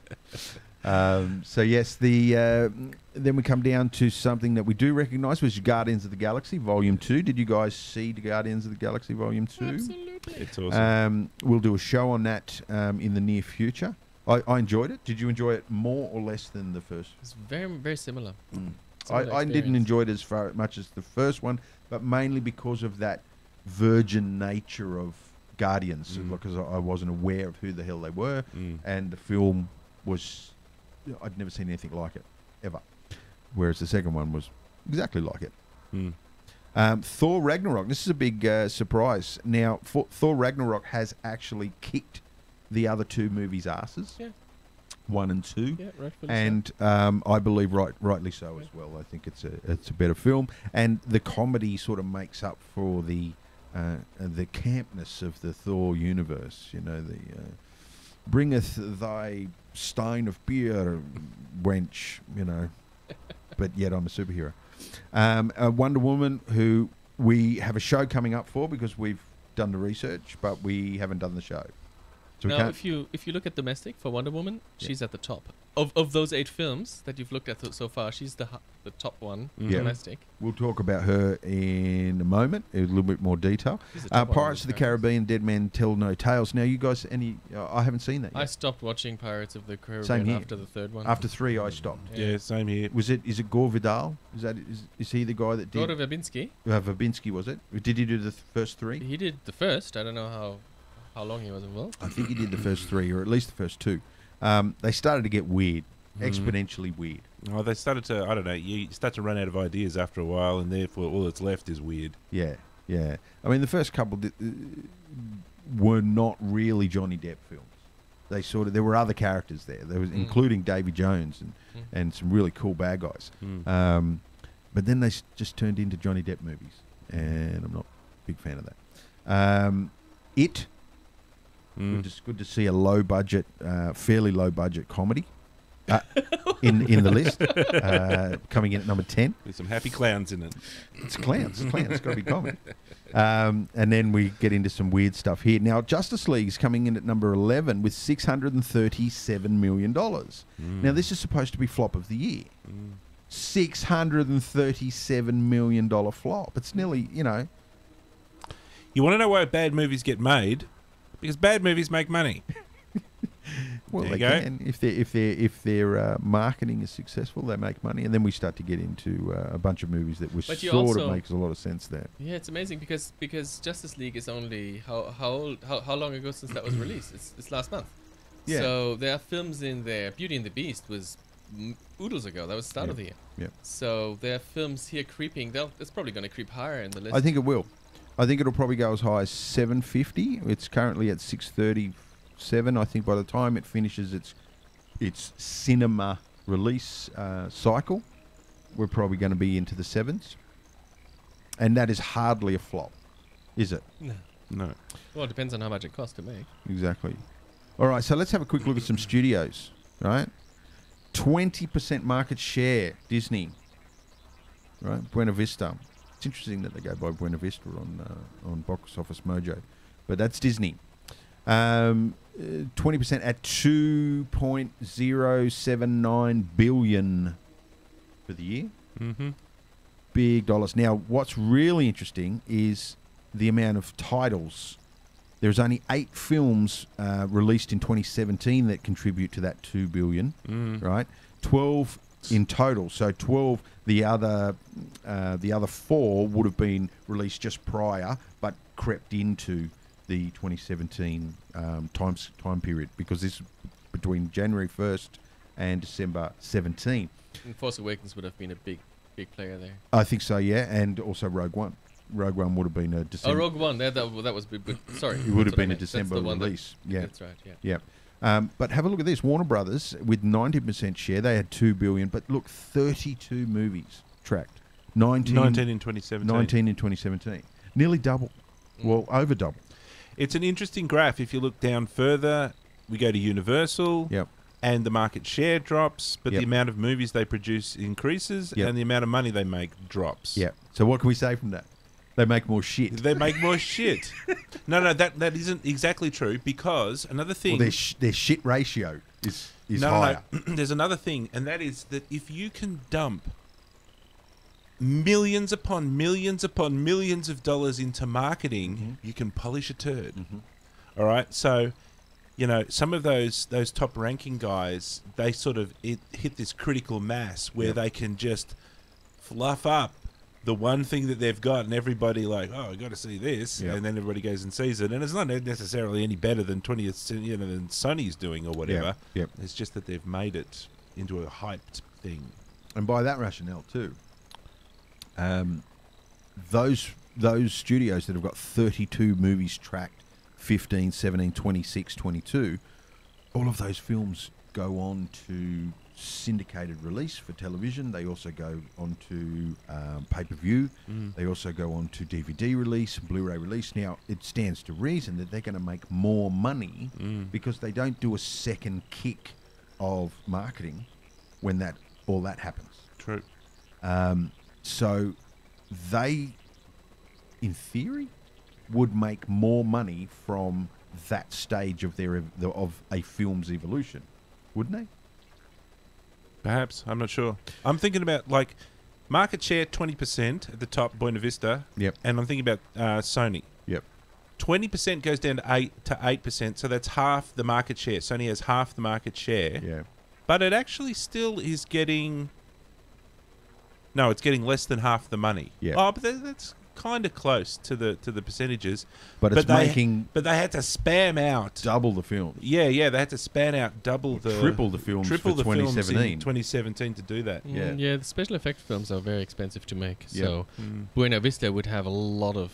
So yes, then we come down to something that we do recognise, which is Guardians of the Galaxy Volume 2. Did you guys see the Guardians of the Galaxy Volume 2? Absolutely. It's awesome. We'll do a show on that in the near future. I enjoyed it. Did you enjoy it more or less than the first? It's very, very similar. I Similar didn't experience. enjoy it as much as the first one, but mainly because of that virgin nature of Guardians, because I wasn't aware of who the hell they were, and the film was... I'd never seen anything like it, ever. Whereas the second one was exactly like it. Thor Ragnarok. This is a big surprise. Now, Thor Ragnarok has actually kicked the other two movies' asses. Yeah. 1 and 2. Yeah, rightfully And I believe rightly so as well. I think it's a better film, and the comedy sort of makes up for the campness of the Thor universe. You know, the bringeth thy stein of beer, wench. You know, but yet I'm a superhero. Wonder Woman, who we have a show coming up for because we've done the research, but we haven't done the show. So we Now, can't. if you look at domestic for Wonder Woman, Yeah. she's at the top of those 8 films that you've looked at so far. She's the top one Yeah. domestic. We'll talk about her in a moment, in a little bit more detail. She's the top one Pirates of the Caribbean, Dead Men Tell No Tales. Now, you guys, I haven't seen that yet. I stopped watching Pirates of the Caribbean Same here. after the third one. After 3, I stopped. Yeah, same here. Is it Gore Vidal? Is he the guy that did? Gordon Verbinski. Verbinski, was it? Did he do the first 3? He did the first. I don't know how long he was involved. I think he did the first 3, or at least the first 2. They started to get weird, exponentially weird. Oh, they started to, I don't know, you start to run out of ideas after a while, and therefore all that's left is weird. Yeah, yeah. I mean, the first couple were not really Johnny Depp films. There were other characters there. There was, including Davy Jones and some really cool bad guys. But then they just turned into Johnny Depp movies, and I'm not a big fan of that. Good to see a low budget, fairly low budget comedy in the list, coming in at number 10. There's some happy clowns in it. It's clowns. It's got to be comedy. And then we get into some weird stuff here. Now, Justice League is coming in at number 11 with $637 million. Now, this is supposed to be flop of the year. $637 million flop. It's nearly, You want to know why bad movies get made? Because bad movies make money. well, There they you go. can. If their marketing is successful, they make money. And then we start to get into a bunch of movies that But you sort of also- makes a lot of sense there. Yeah, it's amazing because Justice League is only how long ago since that was released? It's last month. Yeah. So there are films in there. Beauty and the Beast was oodles ago. That was the start of the year. Yeah. So there are films here creeping. It's probably going to creep higher in the list. I think it will. I think it'll probably go as high as 750. It's currently at 637. I think by the time it finishes its cinema release cycle, we're probably going to be into the 7s. And that is hardly a flop, is it? No. Well, it depends on how much it costs to make. Exactly. All right, so let's have a quick look at some studios, right? 20% market share, Disney. Right, Buena Vista. It's interesting that they go by Buena Vista on Box Office Mojo, but that's Disney. 20% at $2.079 billion for the year. Mm-hmm. Big dollars. Now, what's really interesting is the amount of titles. There's only 8 films released in 2017 that contribute to that $2 billion, right? 12 in total. So 12. The other 4 would have been released just prior, but crept into the 2017 time period, because this between January 1st and December 17. And Force Awakens would have been a big player there. I think so, yeah, and also Rogue One. Rogue One would have been a December. Oh, Rogue One. That was big. Sorry, It would have that's what I been a meant. That's the December one that- release. Yeah, That's right. Yeah. yeah. But have a look at this. Warner Brothers with 90% share. They had $2 billion, but look, 32 movies tracked. 19 in 2017. 19 in 2017. Nearly double. Well, over double. It's an interesting graph. If you look down further, we go to Universal, Yep. and the market share drops, but Yep. the amount of movies they produce increases, Yep. and the amount of money they make drops. Yeah. So what can we say from that? They make more shit. They make more shit. No, that isn't exactly true, because another thing... Well, their shit ratio is no, higher. No. There's another thing, and that is that if you can dump millions upon millions upon millions of dollars into marketing, you can polish a turd. All right? So, some of those top ranking guys, they sort of hit this critical mass where Yep. they can just fluff up the one thing that they've got, and everybody like, oh, I got to see this, Yep. and then everybody goes and sees it, and it's not necessarily any better than than Sony's doing or whatever. Yep. It's just that they've made it into a hyped thing. And by that rationale too, those studios that have got 32 movies tracked, 15, 17, 26, 22, all of those films go on to syndicated release for television. They also go on to pay-per-view. They also go on to DVD release, Blu-ray release. Now, it stands to reason that they're going to make more money because they don't do a second kick of marketing when all that happens. True. So they, in theory, would make more money from that stage of of a film's evolution, wouldn't they? Perhaps. I'm not sure. I'm thinking about, like, market share 20% at the top, Buena Vista. Yep. And I'm thinking about Sony. Yep. 20% goes down to 8%, so that's half the market share. Sony has half the market share. Yeah. But it actually still is getting... No, it's getting less than half the money. Yeah. Oh, but that's kind of close to the percentages. But it's making But they had to spam out... double the films. Yeah, they had to span out triple the films for films 2017. in 2017 to do that. Yeah. Yeah, the special effect films are very expensive to make. Yep. So Buena Vista would have a lot of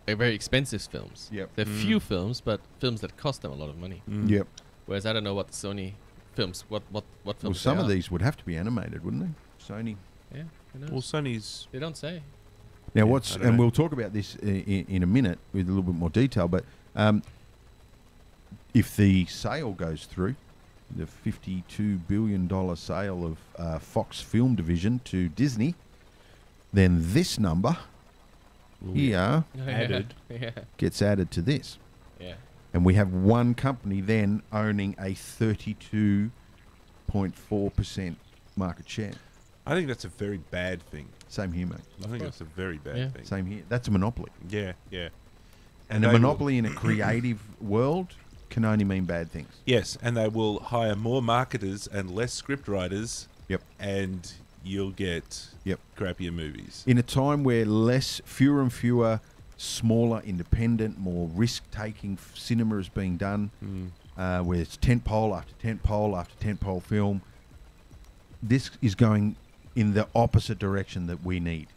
very expensive films. Yep. They're few films, but films that cost them a lot of money. Yep. Whereas I don't know what the Sony films, what films. Well, some they of are. these would have to be animated, wouldn't they? Sony. Yeah, who knows? Well, Sony's... They don't say. Now, Yeah, what's I don't and know. we'll talk about this in a minute with a little bit more detail. But if the sale goes through, the $52 billion sale of Fox Film Division to Disney, then this number here Added. Yeah. gets added to this, Yeah. and we have one company then owning a 32.4% market share. I think that's a very bad thing. Same here, mate. I think that's a very bad Yeah. thing. Same here. That's a monopoly. Yeah. And a they will- monopoly in a creative world can only mean bad things. Yes, and they will hire more marketers and less script writers. Yep. And you'll get Yep. crappier movies. In a time where fewer and fewer smaller, independent, more risk-taking cinema is being done, where it's tentpole after tentpole after tentpole film, this is going in the opposite direction that we need.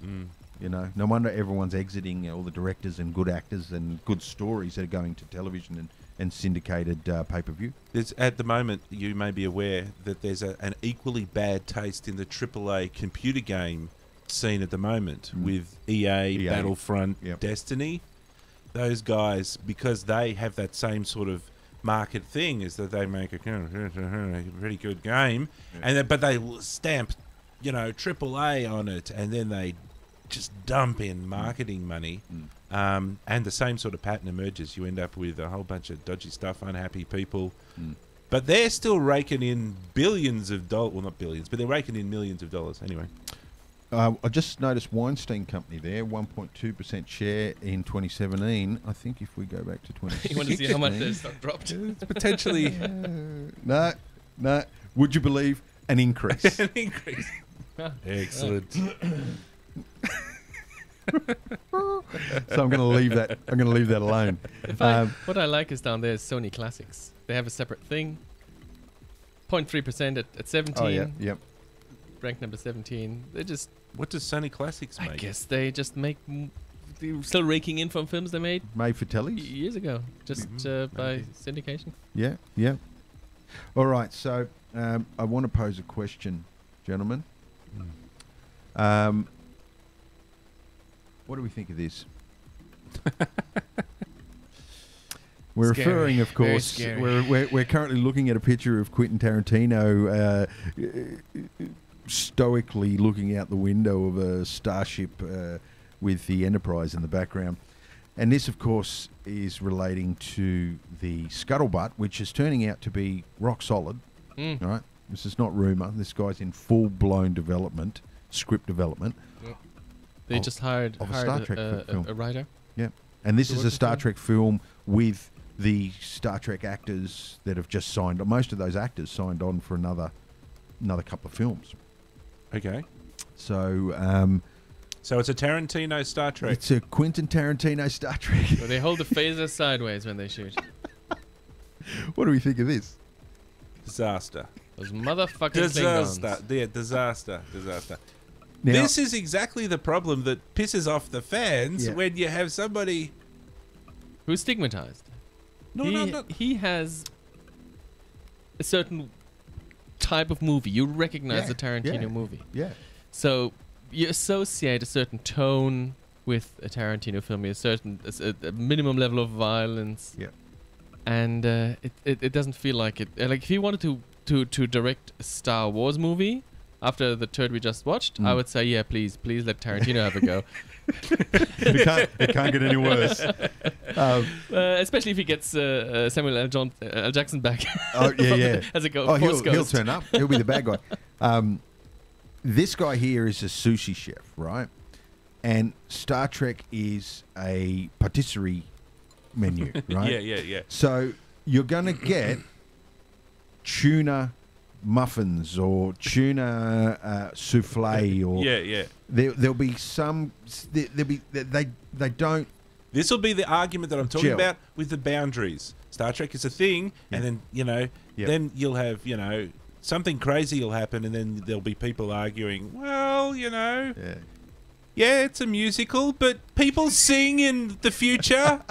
You know, no wonder everyone's exiting, all the directors and good actors and good stories that are going to television and syndicated pay-per-view. There's, at the moment, you may be aware that there's an equally bad taste in the AAA computer game scene at the moment with EA, Battlefront, Yep. Destiny. Those guys, because they have that same sort of market thing, is that they make a pretty good game, but they stamp, AAA on it, and then they just dump in marketing money. And the same sort of pattern emerges. You end up with a whole bunch of dodgy stuff, unhappy people. But they're still raking in billions of dollars. Well, not billions, but they're raking in millions of dollars. Anyway. I just noticed Weinstein Company there, 1.2% share in 2017. I think if we go back to 2016... You want to see how much their stock dropped? It's potentially No. Would you believe an increase? an increase. Excellent. So I'm going to leave that. I'm going to leave that alone. What I like is down there is Sony Classics. They have a separate thing. 0.3% at 17. Oh yeah, yep. Ranked number 17. They just, What does Sony Classics make? I guess they just make. They're still raking in from films they made Made for tellies. years ago, just by syndication. Yeah. All right. So I want to pose a question, gentlemen. What do we think of this? We're Scary. referring, of Very course, scary. we're currently looking at a picture of Quentin Tarantino stoically looking out the window of a starship with the Enterprise in the background. And this, of course, is relating to the Scuttlebutt, which is turning out to be rock solid. All right? This is not rumour. This guy's in full-blown development, script development. They just hired of a Star Trek film. a writer. Yeah. And this To is work a with Star them? Trek film with the Star Trek actors that have just signed. Most of those actors signed on for another couple of films. Okay. So So it's a Tarantino Star Trek. it's a Quentin Tarantino Star Trek. So they hold the phaser sideways when they shoot. What do we think of this? Disaster. Those motherfucking Disaster. Klingons. Yeah, disaster. Now, This is exactly the problem that pisses off the fans Yeah. when you have somebody... Who's stigmatized? No, He has a certain type of movie. You recognize Yeah, the Tarantino yeah. movie. yeah. So you associate a certain tone with a Tarantino film, a minimum level of violence. Yeah. And it doesn't feel like it. Like if he wanted to direct a Star Wars movie, after the turd we just watched, I would say, yeah, please let Tarantino have a go. It can't get any worse. Especially if he gets Samuel L. Jackson back. Oh yeah. As a go. Oh, Force he'll Ghost. turn up. He'll be the bad guy. This guy here is a sushi chef, right? And Star Trek is a patisserie menu, right? Yeah. So you're going to get tuna muffins or tuna souffle, or Yeah. there'll be some. They don't. This will be the argument that I'm talking Gel. about with the boundaries. Star Trek is a thing, and then Yep. then you'll have something crazy will happen, and then there'll be people arguing. Well, yeah, it's a musical, but people sing in the future.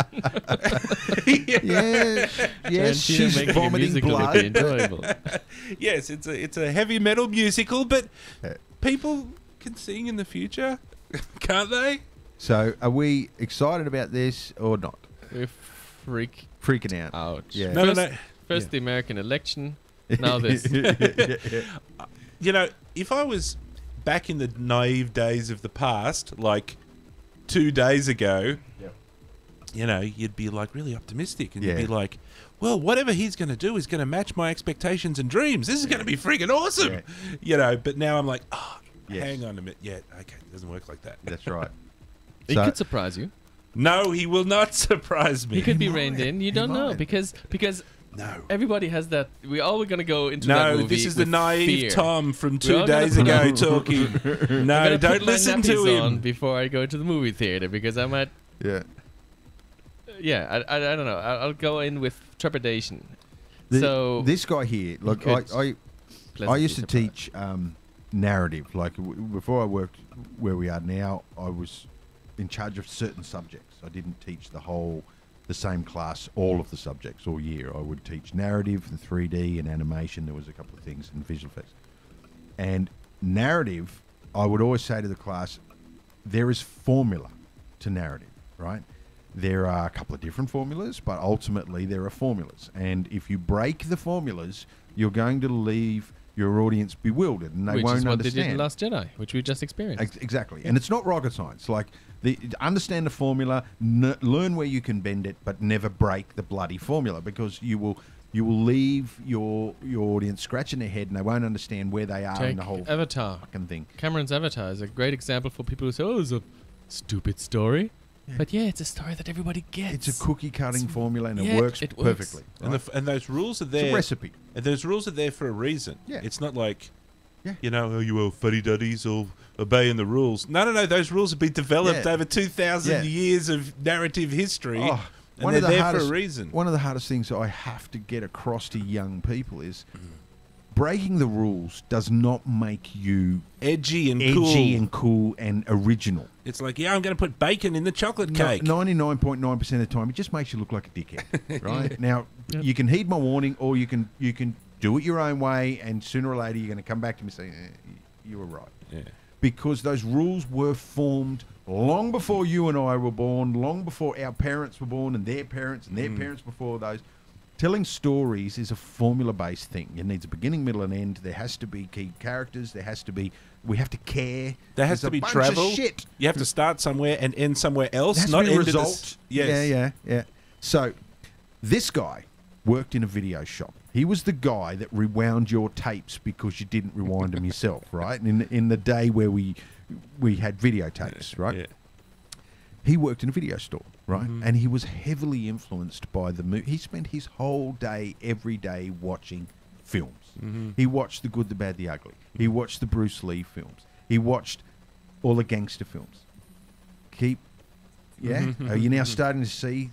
Yeah, yes, Tarantino she's making a vomiting musical would be blood. enjoyable. Yes, it's a heavy metal musical, but Yeah. people can sing in the future, can't they? So, are we excited about this or not? We're Freaking out. ouch. Yeah. No. First Yeah. the American election, now this. If I was back in the naive days of the past, like 2 days ago, you'd be like really optimistic, and you'd be like, well, whatever he's going to do is going to match my expectations and dreams. This is going to be freaking awesome. But now I'm like, hang on a minute. Yeah, okay, it doesn't work like that. That's right. He So- could surprise you. No, he will not surprise me. He could be might. reined in. You He don't know might. because No. everybody has that. We all are going to go into that No, movie this is the with naive fear. Tom from We're 2 all gonna days put ago on- talking. I'm No, gonna don't put my listen to nappies on him. before I go to the movie theater because I might. Yeah. Yeah, I don't know. I'll go in with trepidation. So This guy here, look, could I pleasantly used to surprised. teach narrative. Like before I worked where we are now, I was in charge of certain subjects. I didn't teach the same class, all of the subjects all year. I would teach narrative and 3D and animation. There was a couple of things in visual effects. And narrative, I would always say to the class, there is formula to narrative, right? There are a couple of different formulas, but ultimately there are formulas. And if you break the formulas, you're going to leave your audience bewildered, and they which won't is what understand. they did in Last Jedi, which we just experienced. Exactly, and it's not rocket science. Like, understand the formula, learn where you can bend it, but never break the bloody formula, because you will leave your audience scratching their head, and they won't understand where they are in Take the whole Avatar. fucking thing. Cameron's Avatar is a great example for people who say, "Oh, it's a stupid story," but yeah, it's a story that everybody gets. It's a cookie cutting formula, and yeah, it works it works. perfectly. And, right? and those rules are It's there. a recipe. And those rules are there for a reason. Yeah. It's not like, Yeah. you all fuddy-duddies all obeying the rules. No. Those rules have been developed Yeah. over 2,000 Yeah. years of narrative history. Oh, and they're there for a reason. One of the hardest things I have to get across to young people is breaking the rules does not make you Edgy and cool and original. It's like, I'm going to put bacon in the chocolate cake. 99.9% of the time, it just makes you look like a dickhead, right? Now, Yep. you can heed my warning, or you can do it your own way, and sooner or later you're going to come back to me and say, you were right. Yeah. Because those rules were formed long before you and I were born, long before our parents were born, and their parents before those. Telling stories is a formula-based thing. It needs a beginning, middle, and end. There has to be key characters. We have to care. There has There's to be a bunch travel. of shit. You have to start somewhere and end somewhere else. There has not to be a end at the result. Yes. Yeah. So, this guy worked in a video shop. He was the guy that rewound your tapes because you didn't rewind them yourself, right? In the day where we had videotapes, right? Yeah. He worked in a video store, right? Mhm. And he was heavily influenced by the movie. He spent his whole day, every day, watching films. Mhm. He watched The Good, the Bad, the Ugly. He watched the Bruce Lee films. He watched all the gangster films. Are you now starting to see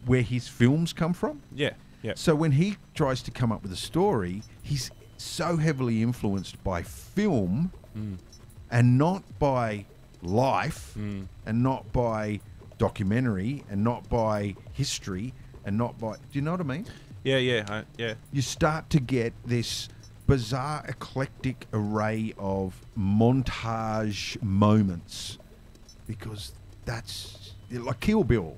where his films come from? Yeah. So when he tries to come up with a story, he's so heavily influenced by film and not by life and not by documentary and not by history and not by... Do you know what I mean? Yeah. You start to get this bizarre, eclectic array of montage moments, because that's... Like Kill Bill.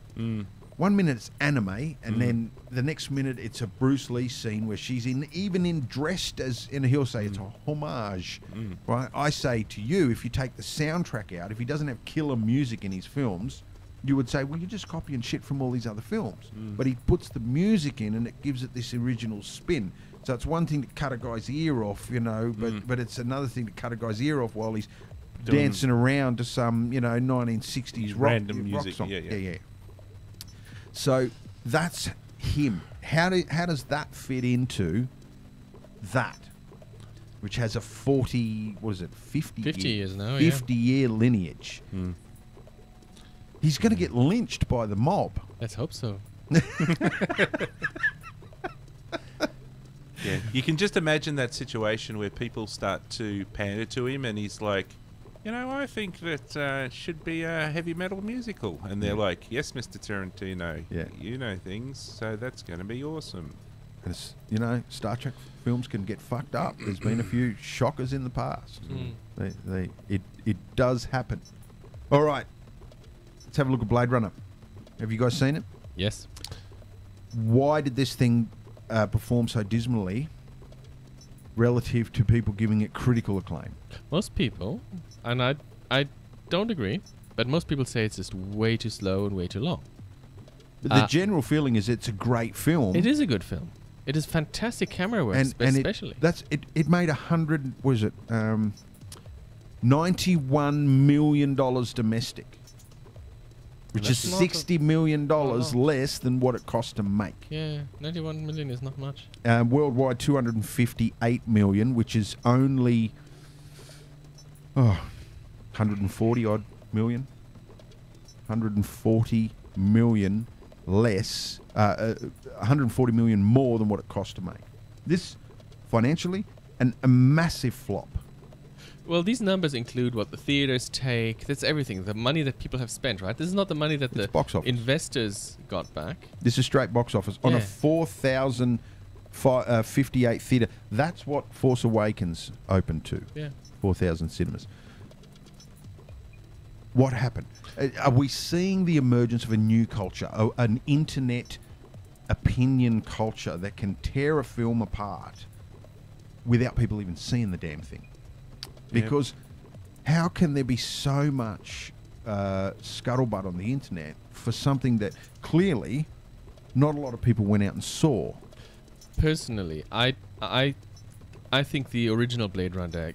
1 minute it's anime, and then the next minute it's a Bruce Lee scene where she's even dressed as, and he'll say it's a homage, right? I say to you, if you take the soundtrack out, if he doesn't have killer music in his films, you would say, well, you're just copying shit from all these other films. But he puts the music in, and it gives it this original spin. So it's one thing to cut a guy's ear off, but it's another thing to cut a guy's ear off while he's dancing around to some, 1960s random rock music. song. Yeah. So that's him. How does that fit into that, which has a 50 years now, 50-year lineage? He's going to get lynched by the mob. Let's hope so. Yeah, you can just imagine that situation where people start to pander to him, and he's like, I think that it should be a heavy metal musical. And they're like, yes, Mr. Tarantino, you know things, so that's going to be awesome. And Star Trek films can get fucked up. There's been a few shockers in the past. It does happen. All right, let's have a look at Blade Runner. Have you guys seen it? Yes. Why did this thing perform so dismally relative to people giving it critical acclaim? Most people, and I don't agree, but most people say it's just way too slow and way too long. But the general feeling is it's a great film. It is a good film. It is fantastic camera work, especially. It made $91 million domestic, which is $60 million less than what it cost to make. Yeah, 91 million is not much. Worldwide, 258 million, which is only 140 odd million. 140 million less, 140 million more than what it cost to make. This, financially, a massive flop. Well, these numbers include what the theaters take. That's everything. The money that people have spent, right? This is not the money that the box office investors got back. This is straight box office. On a 4,058 theatre. That's what Force Awakens opened to. Yeah. 4,000 cinemas. What happened? Are we seeing the emergence of a new culture, an internet opinion culture that can tear a film apart without people even seeing the damn thing? Because how can there be so much scuttlebutt on the internet for something that clearly not a lot of people went out and saw? Personally, I think the original Blade Runner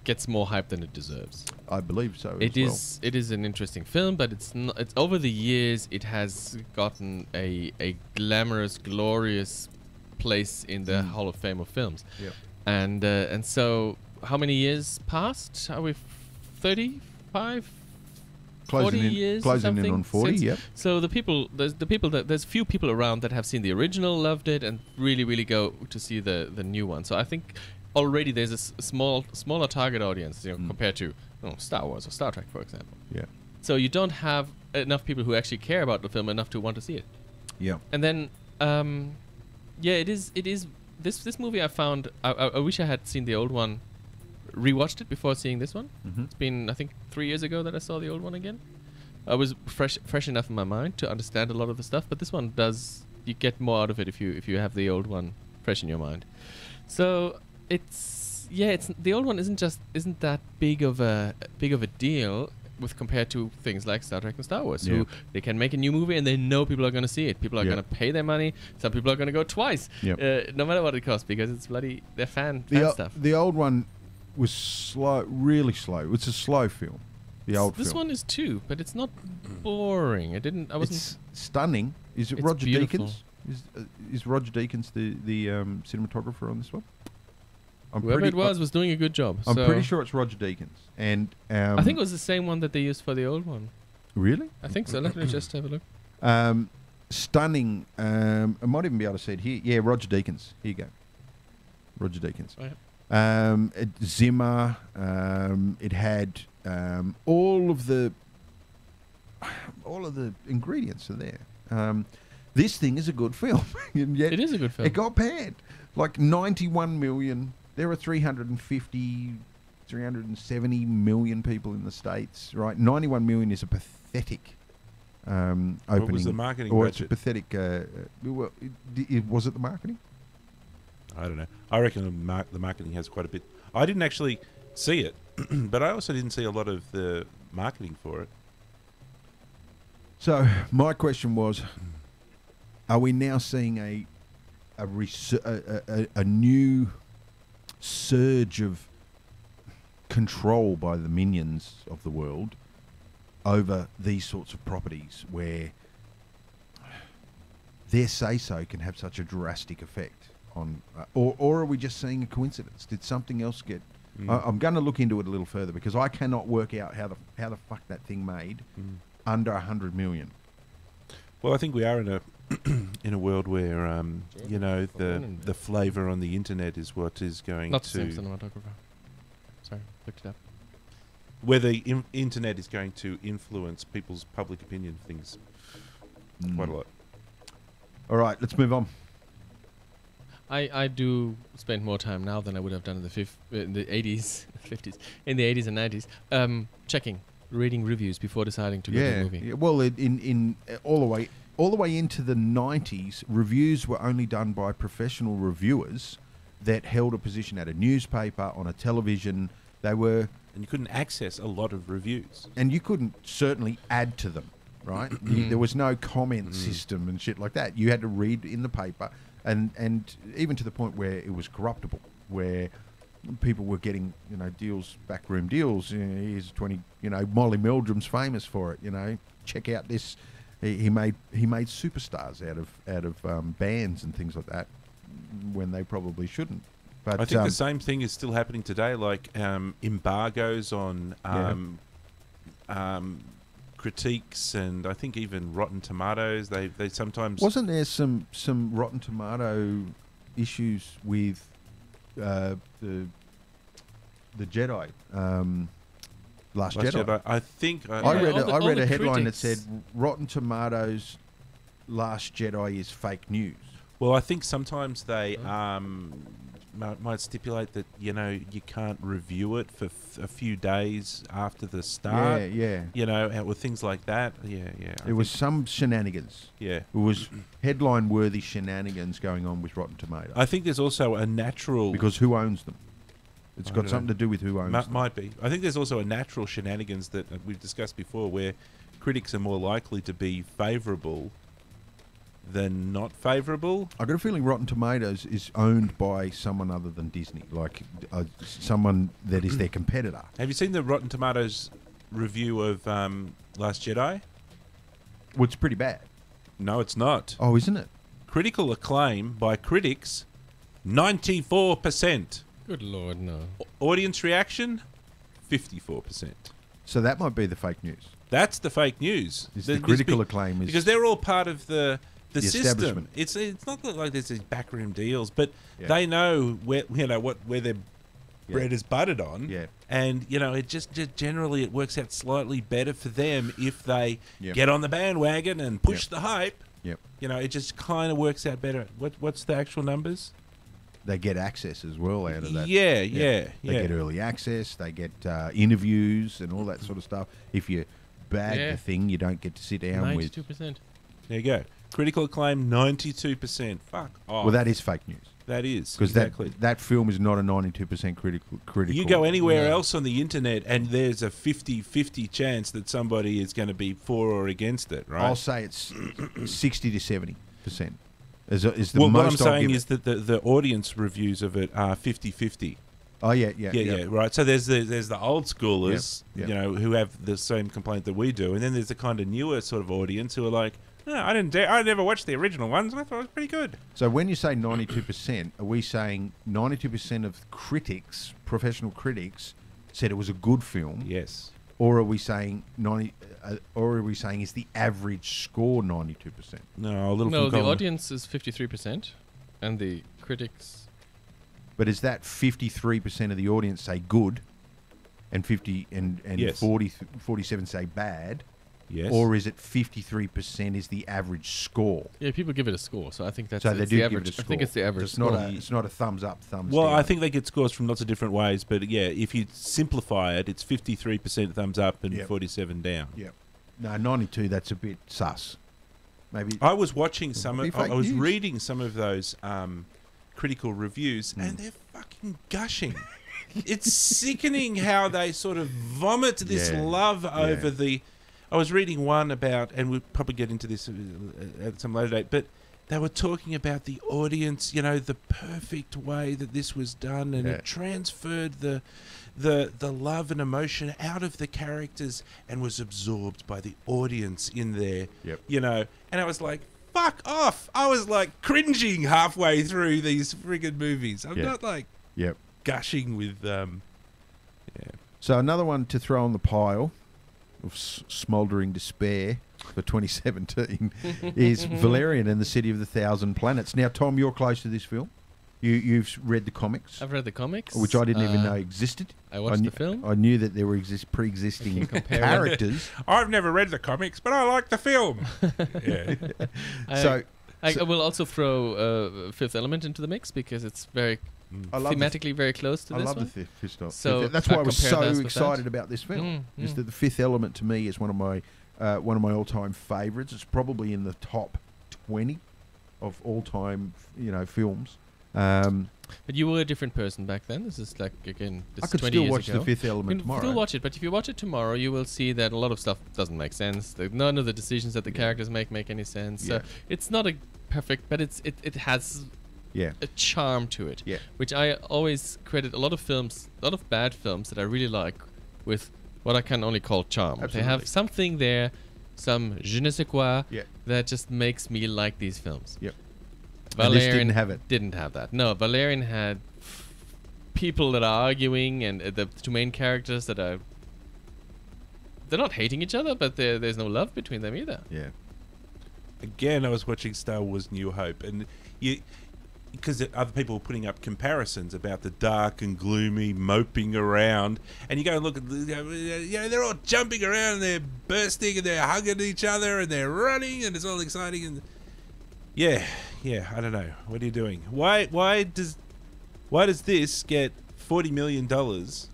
gets more hype than it deserves. I believe so. It is an interesting film, but it's not. It's over the years it has gotten a glamorous, glorious place in the Hall of Fame of films. Yep. And so. How many years passed? Are we 35, 40 years? Closing in on 40, yep. So there's few people around that have seen the original, loved it, and really, really go to see the new one. So I think already there's a smaller target audience, compared to Star Wars or Star Trek, for example. Yeah. So you don't have enough people who actually care about the film enough to want to see it. Yeah. And then, it is. This movie I found. I wish I had seen the old one. Rewatched it before seeing this one. It's been, I think, 3 years ago that I saw the old one again. I was fresh enough in my mind to understand a lot of the stuff, but this one you get more out of it if you have the old one fresh in your mind. So it's the old one isn't that big of a deal with compared to things like Star Trek and Star Wars, who they can make a new movie and they know people are going to see it. People are going to pay their money. Some people are going to go twice, no matter what it costs, because it's bloody their fan stuff. The old one was slow, really slow. It's a slow film. This one is too, but it's not boring. I wasn't. It's stunning. Is it Roger beautiful. Deakins? Is Roger Deakins the cinematographer on this one? Whoever it was doing a good job. I'm pretty sure it's Roger Deakins, and I think it was the same one that they used for the old one. Really? I think so. Let me just have a look. Stunning. I might even be able to see it here. Yeah, Roger Deakins. Here you go. Roger Deakins. Oh, yeah. Zimmer. It had all of the ingredients are there. This thing is a good film. And yet it is a good film. It got panned. Like 91 million. There are 370 million people in the States, right? 91 million is a pathetic opening. What was the marketing or budget? it's a pathetic. Was it the marketing? I don't know. I reckon the marketing has quite a bit. I didn't actually see it, but I also didn't see a lot of the marketing for it. So my question was: are we now seeing a new surge of control by the minions of the world over these sorts of properties, where their say-so can have such a drastic effect on, or are we just seeing a coincidence? Did something else get? I'm going to look into it a little further because I cannot work out how the fuck that thing made under 100 million. Well, I think we are in a in a world where you know, the flavour on the internet is what is going Not to the same cinematographer. Sorry, looked it up. where the internet is going to influence people's public opinion of things quite a lot. All right, let's move on. I do spend more time now than I would have done in the 80s, 50s, in the 80s and 90s, reading reviews before deciding to go to a movie. Yeah. Well, in all the way into the 90s, reviews were only done by professional reviewers that held a position at a newspaper, on a television. They were, And you couldn't access a lot of reviews. and you couldn't certainly add to them, right? There was no comment system and shit like that. You had to read in the paper, and even to the point where it was corruptible, where people were getting, deals, backroom deals. Here's 20, Molly Meldrum's famous for it. Check out this. He made superstars out of bands and things like that when they probably shouldn't. But I think the same thing is still happening today, like embargoes on critiques, and I think even Rotten Tomatoes. They sometimes wasn't there some Rotten Tomato issues with the Jedi, Last Jedi. I think I read the a headline that critics. said Rotten Tomatoes Last Jedi is fake news. Well, I think sometimes they might stipulate that you can't review it for a few days after the start. Yeah. With things like that. Yeah. There was some shenanigans. Yeah. It was headline-worthy shenanigans going on with Rotten Tomatoes. I think there's also a natural Because who owns them? It's I got don't something know. to do with who owns them. Might be. I think there's also a natural shenanigans that we've discussed before, where critics are more likely to be favourable than not favourable. I got a feeling Rotten Tomatoes is owned by someone other than Disney, like someone that is their competitor. Have you seen the Rotten Tomatoes review of Last Jedi? Well, it's pretty bad. No, it's not. Oh, isn't it? Critical acclaim by critics, 94%. Good Lord, no. Audience reaction, 54%. So that might be the fake news. That's the fake news. It's the critical acclaim is because they're all part of the system. establishment. It's not like there's these backroom deals, but Yeah. they know where their bread is buttered on. Yeah. And it just generally it works out slightly better for them if they Yep. get on the bandwagon and push Yep. the hype. Yep. It just kind of works out better. What's the actual numbers? They get access as well out of that. Yeah. They get early access. They get interviews and all that sort of stuff. If you bag Yeah. the thing, you don't get to sit down with. 92%. There you go. Critical acclaim, 92%. Fuck off. Well, that is fake news that is. because Exactly. that film is not a 92% critical. You go anywhere Yeah. else on the internet and there's a 50-50 chance that somebody is going to be for or against it, right? I'll say it's 60 to 70%. Is the Well, what I'm most I'll saying give is that the audience reviews of it are 50-50. Oh yeah, Right. So there's the old schoolers, Yep, yep. who have the same complaint that we do, and then there's the kind of newer sort of audience who are like, no, I never watched the original ones, and I thought it was pretty good. So when you say 92%, are we saying 92% of critics, professional critics, said it was a good film, Yes. or are we saying is the average score 92%? No, a little. No, from the column. audience is 53%, and the critics. But is that 53% of the audience say good, and 50 and Yes. 47 say bad, Yes. or is it 53% is the average score? Yeah, people give it a score, so I think that's So they it's do the give average. it a score. I think it's the average It's score. not a thumbs up, thumbs Well, down. I think they get scores from lots of different ways, but yeah, if you simplify it, it's 53% thumbs up and Yep. 47 down. Yep. No, 92. That's a bit sus. Maybe. I was watching some. Be I fake was news. reading some of those critical reviews, and they're fucking gushing. It's sickening how they sort of vomit this Yeah, love over yeah. the. I was reading one about, and we'll probably get into this at some later date, but they were talking about the audience, you know, the perfect way that this was done, and Yeah. it transferred the love and emotion out of the characters and was absorbed by the audience in there. Yep. You know, and I was like, fuck off. I was like cringing halfway through these friggin' movies. I'm Yeah. not like Yep. gushing with So another one to throw on the pile of smouldering despair for 2017 is Valerian and the City of the Thousand Planets. Now, Tom, you're close to this film. You've read the comics, I've read the comics, which I didn't even know existed. I watched the film. I knew that there were pre-existing characters. I've never read the comics, but I like the film. Yeah. So I will also throw Fifth Element into the mix because it's very I love thematically very close to I this love one. the fifth. So that's why I was compare so that with excited that. about this film. Is Mm. that the Fifth Element to me is one of my all-time favourites. It's probably in the top 20 of all-time films. But you were a different person back then. This is like, again, this I is could 20 still years watch ago. the Fifth You Element can tomorrow. still watch it, but if you watch it tomorrow, you will see that a lot of stuff doesn't make sense. None of the decisions that the characters make any sense. Yeah. So it's not a perfect, but it has Yeah. a charm to it, Yeah. which I always credit a lot of bad films that I really like with what I can only call charm. They Absolutely. have something there, some je ne sais quoi, Yeah. that just makes me like these films. Yep. And this Valerian didn't have it. Didn't have that. No, Valerian had people that are arguing, and the two main characters that are. They're not hating each other, but there's no love between them either. Yeah. Again, I was watching Star Wars New Hope, and because other people were putting up comparisons about the dark and gloomy moping around, and you go and look at, they're all jumping around, and they're bursting, and they're hugging each other, and they're running, and it's all exciting, and yeah, I don't know. What are you doing? Why does this get $40 million? Gross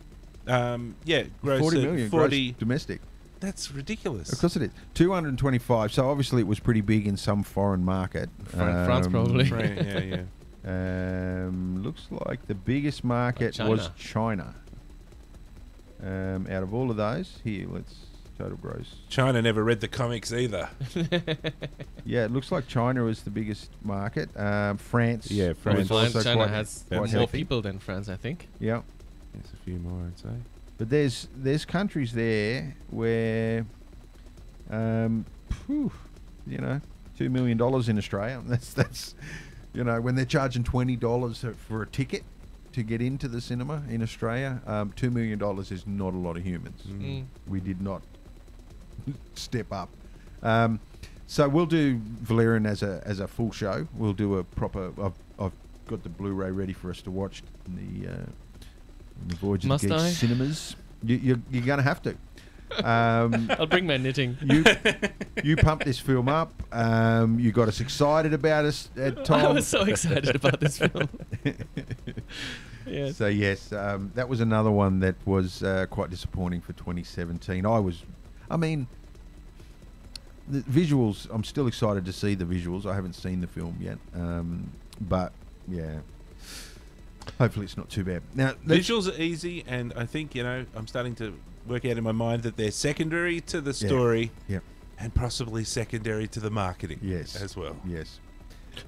40 at million 40. gross domestic. That's ridiculous. Of course it is. 225. So obviously it was pretty big in some foreign market. France probably. Right, yeah. Looks like the biggest market China. was China. Out of all of those, here, let's total gross. China never read the comics either. Yeah, it looks like China was the biggest market. France. Yeah, France. was also China quite- has quite more healthy. people than France, I think. Yeah. There's a few more, I'd say. But there's countries there where, $2 million in Australia. That's when they're charging $20 for a ticket to get into the cinema in Australia. $2 million is not a lot of humans. Mm. We did not step up. So we'll do Valerian as a full show. We'll do a proper. I've got the Blu-ray ready for us to watch in the Voyage of Must the Geek I? cinemas. You're going to have to. I'll bring my knitting. You pumped this film up. You got us excited about us, Tom. I was so excited about this film. Yes. So yes, that was another one that was quite disappointing for 2017. The visuals. I'm still excited to see the visuals. I haven't seen the film yet, but yeah, hopefully it's not too bad. Now, Visuals are easy, and I think, I'm starting to work out in my mind that they're secondary to the story yeah, and possibly secondary to the marketing yes, as well. yes,